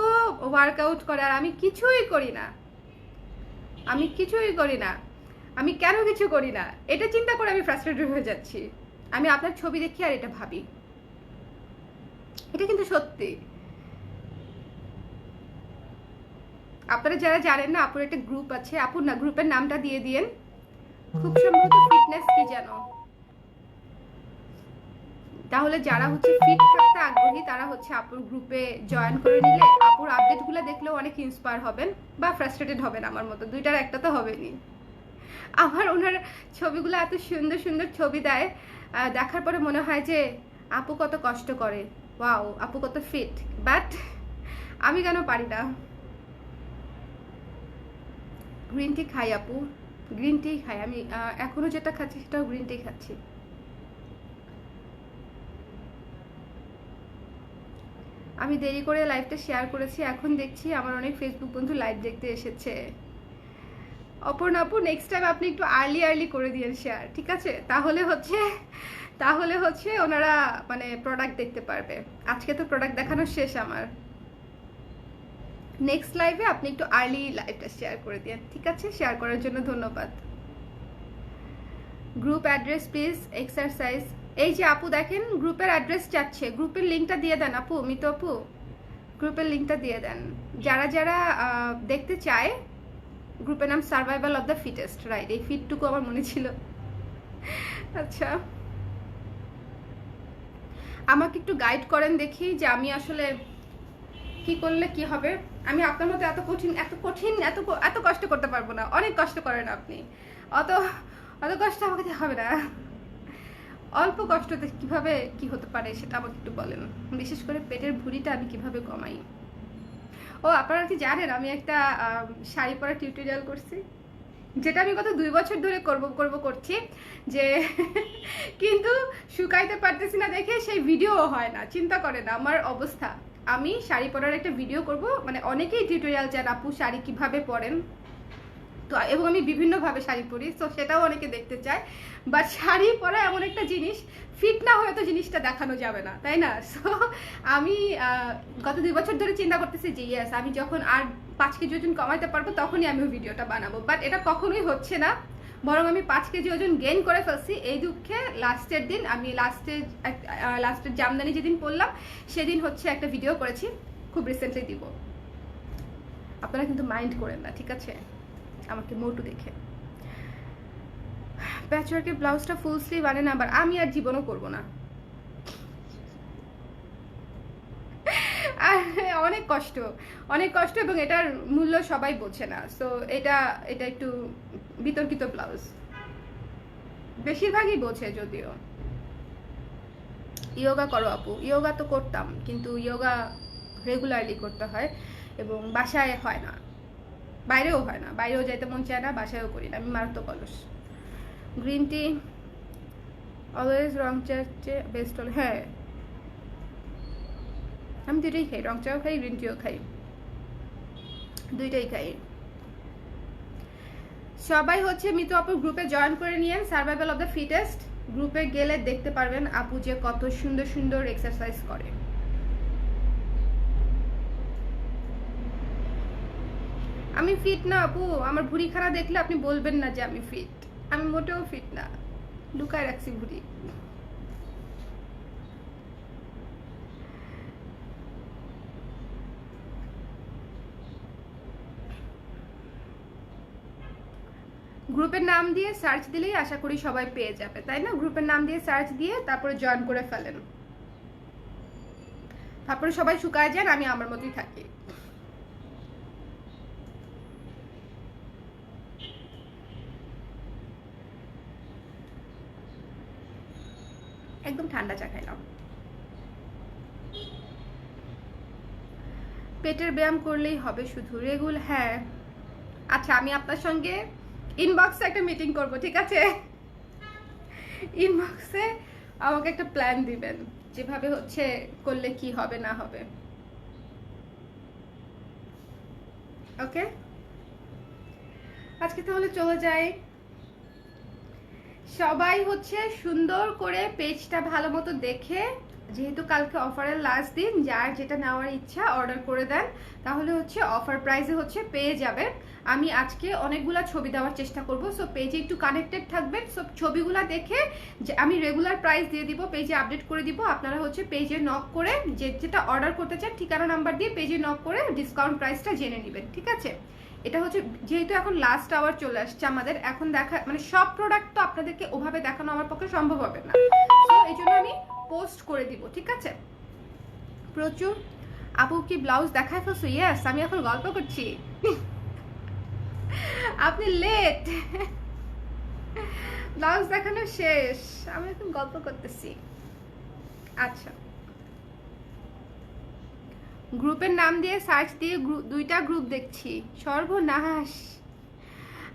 ওয়ার্কআউট করে আর আমি কিছুই করি না, আমি কেন কিছু করি না, এটা চিন্তা করে আমি ফ্রাস্ট্রেটেড হয়ে যাচ্ছি। আমি আপনার ছবি দেখি আর এটা ভাবি, এটা কিন্তু সত্যি। আপনারা যারা জানেন না, আপুর একটা গ্রুপ আছে, আপুর না গ্রুপের নামটা দিয়ে দিয়েন, খুব সম্ভবত ফিটনেস কি জানো, তাহলে যারা হচ্ছে ফিট থাকতে আগ্রহী তারা হচ্ছে আপুর গ্রুপে জয়েন করে নিলে আপুর আপডেটগুলো দেখলেও অনেক ইন্সপায়ার হবেন বা ফ্রাস্ট্রেটেড হবেন আমার মতো, দুইটার একটা তো হবেনি। আমার ওনার ছবিগুলো এত সুন্দর সুন্দর ছবি দেয়, দেখার পরে মনে হয় যে আপু কত কষ্ট করে, ওয়াও আপু কত ফিট, বাট আমি কেন পারি না। গ্রিন টি খাই আপু, গ্রিন টি খাই আমি, এখনো যেটা খাচ্ছি সেটাও গ্রিন টি খাচ্ছি। আমি দেরি করে লাইভটা শেয়ার করেছি, এখন দেখছি আমার অনেক ফেসবুক বন্ধু লাইভ দেখতে এসেছে। অপর্ণা আপু নেক্সট টাইম আপনি একটু আর্লি করে দিয়েন শেয়ার, ঠিক আছে? তাহলে হচ্ছে ওনারা মানে প্রোডাক্ট দেখতে পারবে। আজকে তো প্রোডাক্ট দেখানো শেষ আমার। নেক্সট লাইভে আপনি একটু আর্লি লাইভটা শেয়ার করে দিন, ঠিক আছে? শেয়ার করার জন্য ধন্যবাদ। Group address please, exercise. এই যে আপু দেখেন গ্রুপের অ্যাড্রেস চাচ্ছে, গ্রুপের লিঙ্কটা দিয়ে দেন আপু, মিতু আপু গ্রুপের লিঙ্কটা দিয়ে দেন। যারা যারা দেখতে চায়, গ্রুপের নাম survival of the fittest, right? এই ফিটটুকু আমার মনে ছিল। আচ্ছা, আমাকে একটু গাইড করেন দেখি যে আমি আসলে কি করলে কি হবে। আমি আপনার মতো এত কষ্ট করতে পারবো না। অনেক কষ্ট করেন আপনি, অত অত কষ্ট আমাকে দিয়ে হবে না। অল্প কষ্টতে কিভাবে কি হতে পারে সেটা আমাকে একটু বলেন। বিশেষ করে পেটের ভুঁড়িটা আমি কিভাবে কমাই। ও আপনারা কি জানেন আমি একটা শাড়ি পরা টিউটোরিয়াল করছি, যেটা আমি গত 2 বছর ধরে করছি, যে কিন্তু শুকাইতে পারতেছি না দেখে সেই ভিডিও হয় না। চিন্তা করেন আমার অবস্থা। আমি শাড়ি পরার একটা ভিডিও করব, মানে অনেকেই টিউটোরিয়াল চান আপু শাড়ি কিভাবে পরেন, তো এবং আমি বিভিন্নভাবে শাড়ি পরি, তো সেটাও অনেকে দেখতে চায়। বাট শাড়ি পরা এমন একটা জিনিস, ফিট না হয়ে তো জিনিসটা দেখানো যাবে না, তাই না? সো আমি গত 2 বছর ধরে চিন্তা করতেছি যে ইয়েস, আমি যখন আর 5 কেজি ওজন কমাইতে পারবো তখনই আমি ওই ভিডিওটা বানাবো। বাট এটা কখনোই হচ্ছে না, বরং আমি 5 কেজি ওজন গেইন করে ফেলছি। এই দুঃখে লাস্টের দিন আমি লাস্টের জামদানি যেদিন পরলাম সেদিন হচ্ছে একটা ভিডিও করেছি, খুব রিসেন্টলি দিব। আপনারা কিন্তু মাইন্ড করেন না, ঠিক আছে? আমাকে মোটু দেখে। প্যাচওয়ার্কের ব্লাউজটা ফুল স্লিভ আনে না, আবার আমি আর জীবনও করব না। অনেক কষ্ট এবং এটার মূল্য সবাই বোঝে না। সো এটা একটু বিতর্কিত ব্লাউজ, বেশিরভাগই বোঝে যদিও। ইয়োগা করো আপু। ইয়োগা তো করতাম, কিন্তু ইয়োগা রেগুলারলি করতে হয় এবং বাসায় হয় না, বাইরেও হয় না। বাইরেও যাইতে মন চায় না, বাসায়ও করি না, আমি মারাত্মক অলস। গ্রিন টি অলওয়েজ, রং চার চেয়ে বেস্ট হল। হ্যাঁ, আমি দুইটাই খাই, রং চাও খাই, গ্রিন টিও খাই, দুইটাই খাই। সবাই হচ্ছে মিতু আপুর গ্রুপে জয়েন করে নিয়েন, সার্ভাইভাল অফ দ্য ফিটেস্ট। গ্রুপে গেলে দেখতে পারবেন আপু যে কত সুন্দর সুন্দর এক্সারসাইজ করে। আমি ফিট না আপু, আমার ভুঁড়িখানা দেখলে আপনি বলবেন না যে আমি ফিট। আমি মোটেও ফিট না, লুকায় রাখছি ভুঁড়ি। গ্রুপের নাম দিয়ে সার্চ দিলেই আশা করি সবাই পেয়ে যাবে, তাই না? গ্রুপের নাম দিয়ে সার্চ দিয়ে তারপরে জয়েন করে ফেলেন, তারপরে সবাই শুকায় যান, আমি আমার মতোই থাকি। একদম ঠান্ডা চা খাইলাম। পেটের ব্যায়াম করলেই হবে শুধু রেগুলার? হ্যাঁ, আচ্ছা আমি আপনার সঙ্গে ইনবক্সে একটা মিটিং করব, ঠিক আছে? ইনবক্সে আমাকে একটা প্ল্যান দিবেন, যেভাবে হচ্ছে করলে কি হবে না হবে। ওকে, আজকে তাহলে চলে যাই। সবাই হচ্ছে সুন্দর করে পেজটা ভালো মতো দেখে, যেহেতু কালকে অফারের লাস্ট দিন, যার যেটা নেওয়ার ইচ্ছা অর্ডার করে দেন, তাহলে হচ্ছে অফার প্রাইসে হচ্ছে পেয়ে যাবে। আমি আজকে অনেকগুলা ছবি দেওয়ার চেষ্টা করব, সো পেজে একটু কানেক্টেড থাকবেন। সব ছবিগুলা দেখে যে আমি রেগুলার প্রাইস দিয়ে দিব, পেজে আপডেট করে দিব। আপনারা হচ্ছে পেজে নক করে যেটা অর্ডার করতে চান ঠিকানা নাম্বার দিয়ে পেজে নক করে ডিসকাউন্ট প্রাইসটা জেনে নেবেন, ঠিক আছে? এটা হচ্ছে যেহেতু এখন লাস্ট আওয়ার চলে আসছে আমাদের, এখন দেখা মানে সব প্রোডাক্ট তো আপনাদেরকে ওভাবে দেখানো আমার পক্ষে সম্ভব হবে না, তো এই জন্য আমি পোস্ট করে দিব, ঠিক আছে? প্রচুর আপু কি ব্লাউজ দেখায় ফেলছো? ইয়েস, আমি এখন গল্প করছি। আপনি লেট, ব্লাউজ দেখানো শেষ, আমি এখন গল্প করতেছি। আচ্ছা, গ্রুপের নাম দিয়ে সার্চ দিয়ে দুইটা গ্রুপ দেখছি, সর্বনাশ।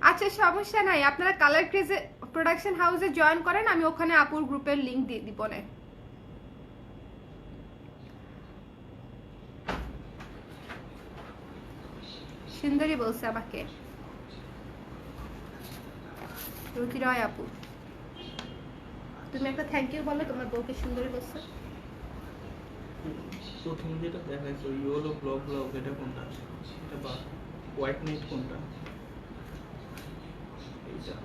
আচ্ছা সমস্যা নাই, আপনারা কালার ক্রেজে প্রোডাকশন হাউসে জয়েন করেন, আমি ওখানে আপুর গ্রুপের লিংক দিয়ে দিব না। সুন্দরী বলছে আমাকে। রুচি রয় আপু, তুমি একটা থ্যাংক ইউ বলো তোমার বউকে সুন্দরী বলছো। প্রথম যেটা দেখাইছো ইয়েলো ব্লক ব্লক, এটা কোনটা? এটা বা হোয়াইট নেট কোনটা? এইটা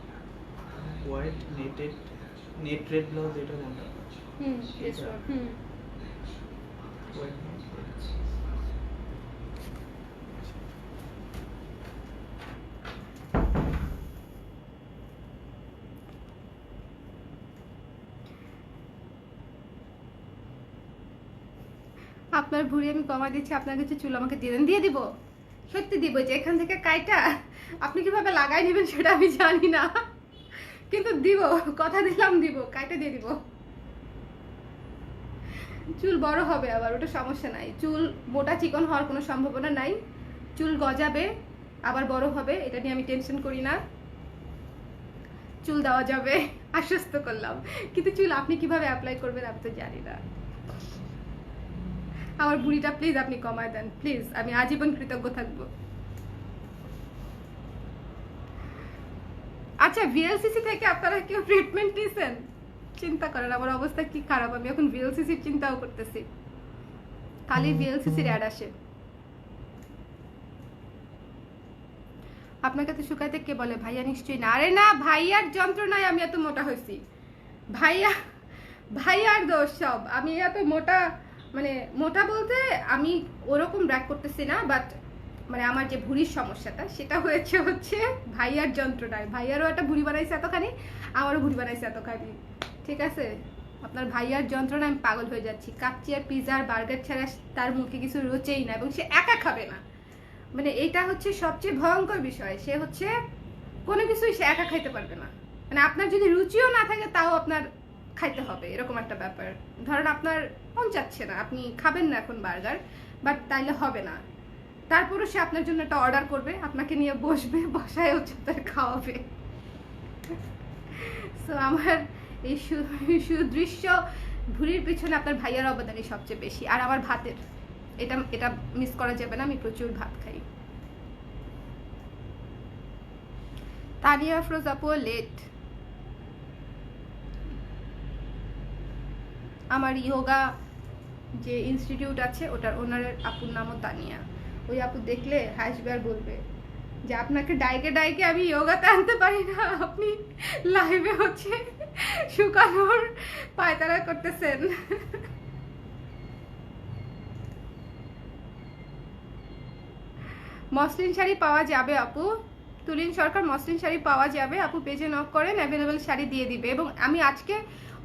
হোয়াইট নেটেড নেট রেড ব্লাউজ, এটা কোনটা? এটা হোয়াইট নেট। আপনার ভুঁড়ি আমি কমা দিচ্ছি, আপনার কাছে চুল আমাকে দিয়ে দেন। দিয়ে দিব, সত্যি দিব। যে এখান থেকে কাইটা আপনি কিভাবে লাগাই নেবেন সেটা আমি জানি না, কিন্তু দিব, কথা দিলাম দিব, কাইটা দিয়ে দিব। চুল বড় হবে আবার, ওটা সমস্যা নাই। চুল মোটা চিকন হওয়ার কোনো সম্ভাবনা নাই, চুল গজাবে আবার বড় হবে, এটা নিয়ে আমি টেনশন করি না। চুল দেওয়া যাবে, আশ্বস্ত করলাম, কিন্তু চুল আপনি কিভাবে অ্যাপ্লাই করবেন আমি তো জানি না। আমার বুড়িটা প্লিজ আপনি কমায় দেন প্লিজ, আমি আজীবন কৃতজ্ঞ থাকবো। আচ্ছা, ভিএলসিসি থেকে আপনারা কেউ ট্রিটমেন্ট নিয়েছেন? চিন্তা করেন আমার অবস্থা কি খারাপ, আমি এখন ভিএলসিসির চিন্তাও করতেছি, খালি ভিএলসিসির অ্যাড আসে। আপনাকে তো শুকাইতে কে বলে? ভাইয়া নিশ্চয়ই না। আরে না, ভাইয়ার যন্ত্রণায় আমি এত মোটা হয়েছি। ভাইয়ার দোষ সব। আমি এত মোটা, মানে মোটা বলতে আমি ওরকম ব্র্যাক করতেছি না, বাট মানে আমার যে ভুঁড়ির সমস্যাটা সেটা হচ্ছে ভাইয়ার যন্ত্রণায়। ভাইয়ারও একটা ভুঁড়ি বানাইছে এতখানি, আমারও ভুঁড়ি বানাইছে এতখানি, ঠিক আছে? আপনার ভাইয়ার যন্ত্রণায় আমি পাগল হয়ে যাচ্ছি। কাচ্চি আর পিৎজা আর বার্গার ছাড়া তার মুখে কিছু রুচেই না, এবং সে একা খাবে না। মানে এটা হচ্ছে সবচেয়ে ভয়ঙ্কর বিষয়, সে হচ্ছে কোনো কিছুই সে একা খাইতে পারবে না। মানে আপনার যদি রুচিও না থাকে তাও আপনার খাইতে হবে, এরকম একটা ব্যাপার। ধরেন আপনার মন চাচ্ছে না, আপনি খাবেন না এখন বার্গার, বাট তাইলে হবে না, তারপরও সে আপনার জন্য একটা অর্ডার করবে, আপনাকে নিয়ে বসবে, বসায় হচ্ছে তার খাওয়াবে। সো আমার এই সুদৃশ্য ভুঁড়ির পিছনে আপনার ভাইয়ার অবদানই সবচেয়ে বেশি, আর আমার ভাতের, এটা মিস করা যাবে না, আমি প্রচুর ভাত খাই। তানিয়া আফরোজ আপু লেট। আমার ইয়োগা যে ইনস্টিটিউট আছে ওটার ওনারের আপুর নামও তানিয়া। ওই আপু দেখলে হাসবে আর বলবে যে আপনাকে ডাইকে আমি ইয়োগাতে আনতে পারি না, আপনি লাইভে হচ্ছে শুকানোর পায়তারা করতেছেন। মসলিন শাড়ি পাওয়া যাবে আপু, তুলিন সরকার মসলিন শাড়ি পাওয়া যাবে আপু, পেজে নক করেন, অ্যাভেলেবেল শাড়ি দিয়ে দিবে। এবং আমি আজকে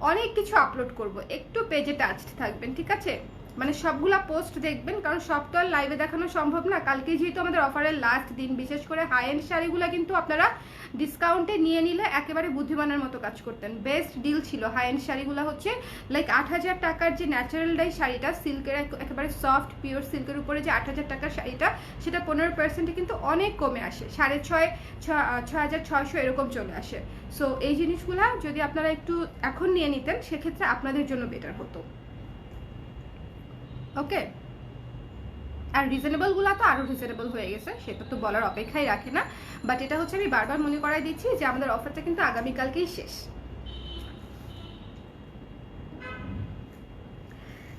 অনেক কিছু আপলোড করব, একটু পেজে টাচড থাকবেন, ঠিক আছে? মানে সবগুলা পোস্ট দেখবেন, কারণ সব তো আর লাইভে দেখানো সম্ভব না। কালকে যেহেতু আমাদের অফারের লাস্ট দিন, বিশেষ করে হাই এন্ড শাড়িগুলো কিন্তু আপনারা ডিসকাউন্টে নিয়ে নিলে একেবারে বুদ্ধিমানের মতো কাজ করতেন। বেস্ট ডিল ছিল হাই এন্ড শাড়িগুলো, হচ্ছে লাইক 8,000 টাকার যে ন্যাচারাল ডাই শাড়িটা, সিল্কের একেবারে সফট পিওর সিল্কের উপরে যে 8,000 টাকার শাড়িটা, সেটা 15% কিন্তু অনেক কমে আসে, 6,500 এরকম চলে আসে। সো এই জিনিসগুলা যদি আপনারা একটু এখন নিয়ে নিতেন সেক্ষেত্রে আপনাদের জন্য বেটার হতো। ওকে, আর রিজনেবল গুলা তো আরো রিজনেবল হয়ে গেছে, সেটা তো বলার অপেক্ষাই রাখে না। বাট এটা হচ্ছে আমি বারবার মনে করাই দিচ্ছি যে আমাদের অফারটা কিন্তু আগামীকালকেই শেষ।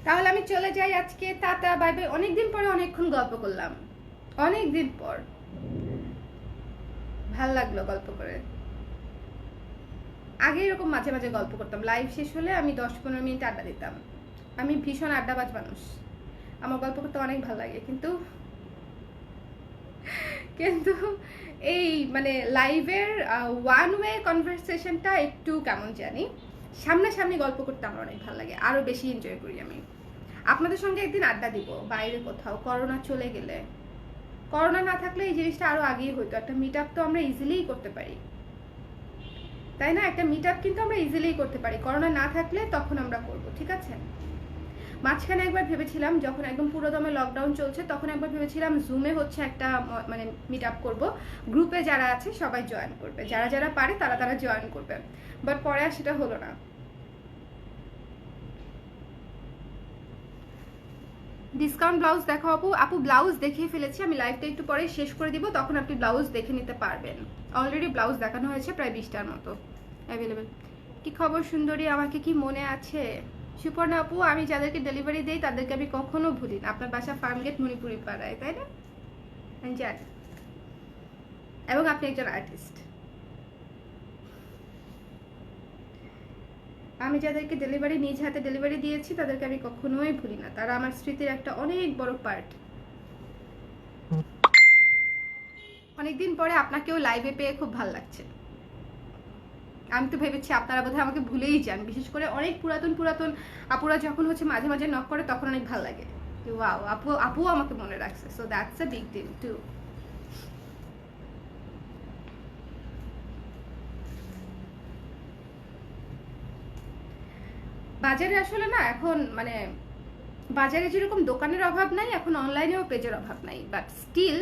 তাহলে আমি চলে যাই আজকে, টাটা বাই বাই। অনেকদিন পরে অনেকক্ষণ গল্প করলাম, অনেকদিন পর, ভাল লাগলো গল্প করে। আগে এরকম মাঝে মাঝে গল্প করতাম, লাইভ শেষ হলে আমি 10-15 মিনিট আড্ডা দিতাম। আমি ভীষণ আড্ডাবাজ মানুষ, আমার গল্প করতে অনেক ভালো লাগে, কিন্তু এই মানে লাইভের ওয়ান ওয়ে কনভারসেশনটা একটু কেমন জানি। সামনাসামনি গল্প করতে আমার অনেক ভালো লাগে, আরো বেশি এনজয় করি আমি। আপনাদের সঙ্গে একদিন আড্ডা দিব বাইরে কোথাও, করোনা চলে গেলে। করোনা না থাকলে এই জিনিসটা আরো আগেই হতো। একটা মিট আপ তো আমরা ইজিলিই করতে পারি, তাই না? একটা মিট আপ কিন্তু আমরা ইজিলিই করতে পারি, করোনা না থাকলে তখন আমরা করব, ঠিক আছে? মাঝখানে একবার ভেবেছিলাম, যখন একদম পুরোদমে লকডাউন চলছে, তখন একবার ভেবেছিলাম জুমে হচ্ছে একটা মানে মিট আপ করবো, গ্রুপে যারা আছে সবাই জয়েন করবে, যারা যারা পারে তারা জয়েন করবে, বাট পরে আর সেটা হলো না। ডিসকাউন্ট ব্লাউজ দেখো আপু। আপু ব্লাউজ দেখিয়ে ফেলেছি, আমি লাইভটা একটু পরে শেষ করে দিব, তখন আপনি ব্লাউজ দেখে নিতে পারবেন। অলরেডি ব্লাউজ দেখানো হয়েছে প্রায় 20টার মতো অ্যাভেলেবেল। কি খবর সুন্দরী, আমাকে কি মনে আছে? সুপর্ণা আপু, আমি যাদেরকে ডেলিভারি দিই তাদেরকে আমি কখনো ভুলি না। আপনার বাসা ফার্মগেট মণিপুরি পাড়ায়, তাই না? আমি জানি, এবং আপনি একজন আর্টিস্ট। আমি যাদেরকে ডেলিভারি নিজ হাতে ডেলিভারি দিয়েছি তাদেরকে আমি কখনোই ভুলি না, তারা আমার স্মৃতির একটা অনেক বড় পার্ট। অনেকদিন পরে আপনাকেও লাইভে পেয়ে খুব ভালো লাগছে। আমি তো ভেবেছি আপনারা বোধহয় আমাকে ভুলেই যান, বিশেষ করে অনেক পুরাতন পুরাতন আপুরা যখন হচ্ছে মাঝে মাঝে নক করে তখন অনেক ভালো লাগে। ওয়াও, আপু আমাকে মনে রাখছে, so that's a big deal too. বাজারে আসলে না এখন মানে বাজারে যেরকম দোকানের অভাব নাই, এখন অনলাইনেও পেজের অভাব নাই, বাট স্টিল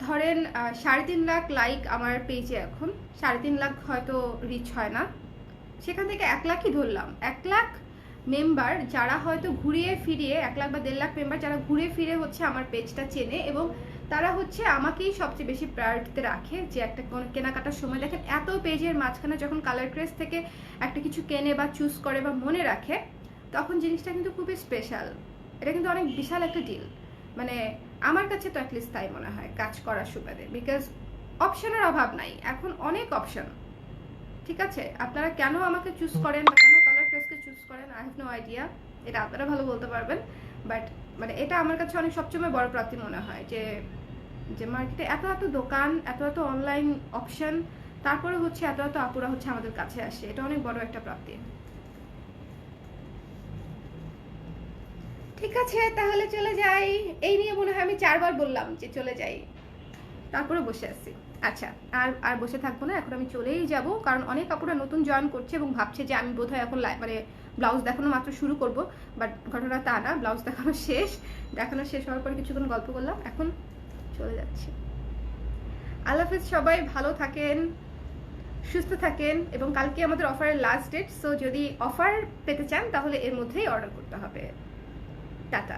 ধরেন 3.5 লাখ লাইক আমার পেজে, এখন 3.5 লাখ হয়তো রিচ হয় না, সেখান থেকে 1 লাখই ধরলাম। 1 লাখ মেম্বার যারা হয়তো ঘুরিয়ে ফিরিয়ে, 1 লাখ বা 1.5 লাখ মেম্বার যারা ঘুরে ফিরে হচ্ছে আমার পেজটা চেনে, এবং তারা হচ্ছে আমাকেই সবচেয়ে বেশি প্রায়োরিটিতে রাখে, যে একটা কেনাকাটার সময় দেখেন এত পেজের মাঝখানে যখন কালার ট্রেস থেকে একটা কিছু কেনে বা চুজ করে বা মনে রাখে, তখন জিনিসটা কিন্তু খুবই স্পেশাল। এটা কিন্তু অনেক বিশাল একটা ডিল, মানে আমার কাছে তো অ্যাটলিস্ট তাই মনে হয় কাজ করার সুবাদে, বিকজ অপশনের অভাব নাই, এখন অনেক অপশন। ঠিক আছে, আপনারা কেন আমাকে চুজ করেন বা কেন কালার ট্রেসকে চুজ করেন, আই হ্যাভ নো আইডিয়া, এটা আপনারা ভালো বলতে পারবেন। বাট মানে এটা আমার কাছে অনেক সবচেয়ে বড় প্রাপ্তি মনে হয়, যে যে মার্কেটে এত এত দোকান, এত এত অনলাইন অপশন, তারপরে হচ্ছে এত এত আপুরা হচ্ছে আমাদের কাছে আসে, এটা অনেক বড় একটা প্রাপ্তি। ঠিক আছে, তাহলে চলে যাই। এই নিয়ে মনে হয় আমি 4বার বললাম যে চলে যাই, তারপরে বসে আছি। আচ্ছা, আর আর বসে থাকবো না, এখন আমি চলেই যাব, কারণ অনেক আপুরা নতুন জয়েন করছে এবং ভাবছে যে আমি বোধহয় এখন মানে ব্লাউজ দেখানো মাত্র শুরু করব, বাট ঘটনা তা না, ব্লাউজ দেখানো শেষ হওয়ার পর কিছুক্ষণ গল্প করলাম, এখন চলে যাচ্ছি। আল্লাহ হাফেজ, সবাই ভালো থাকেন, সুস্থ থাকেন, এবং কালকে আমাদের অফারের লাস্ট ডেট, সো যদি অফার পেতে চান তাহলে এর মধ্যেই অর্ডার করতে হবে। টাটা।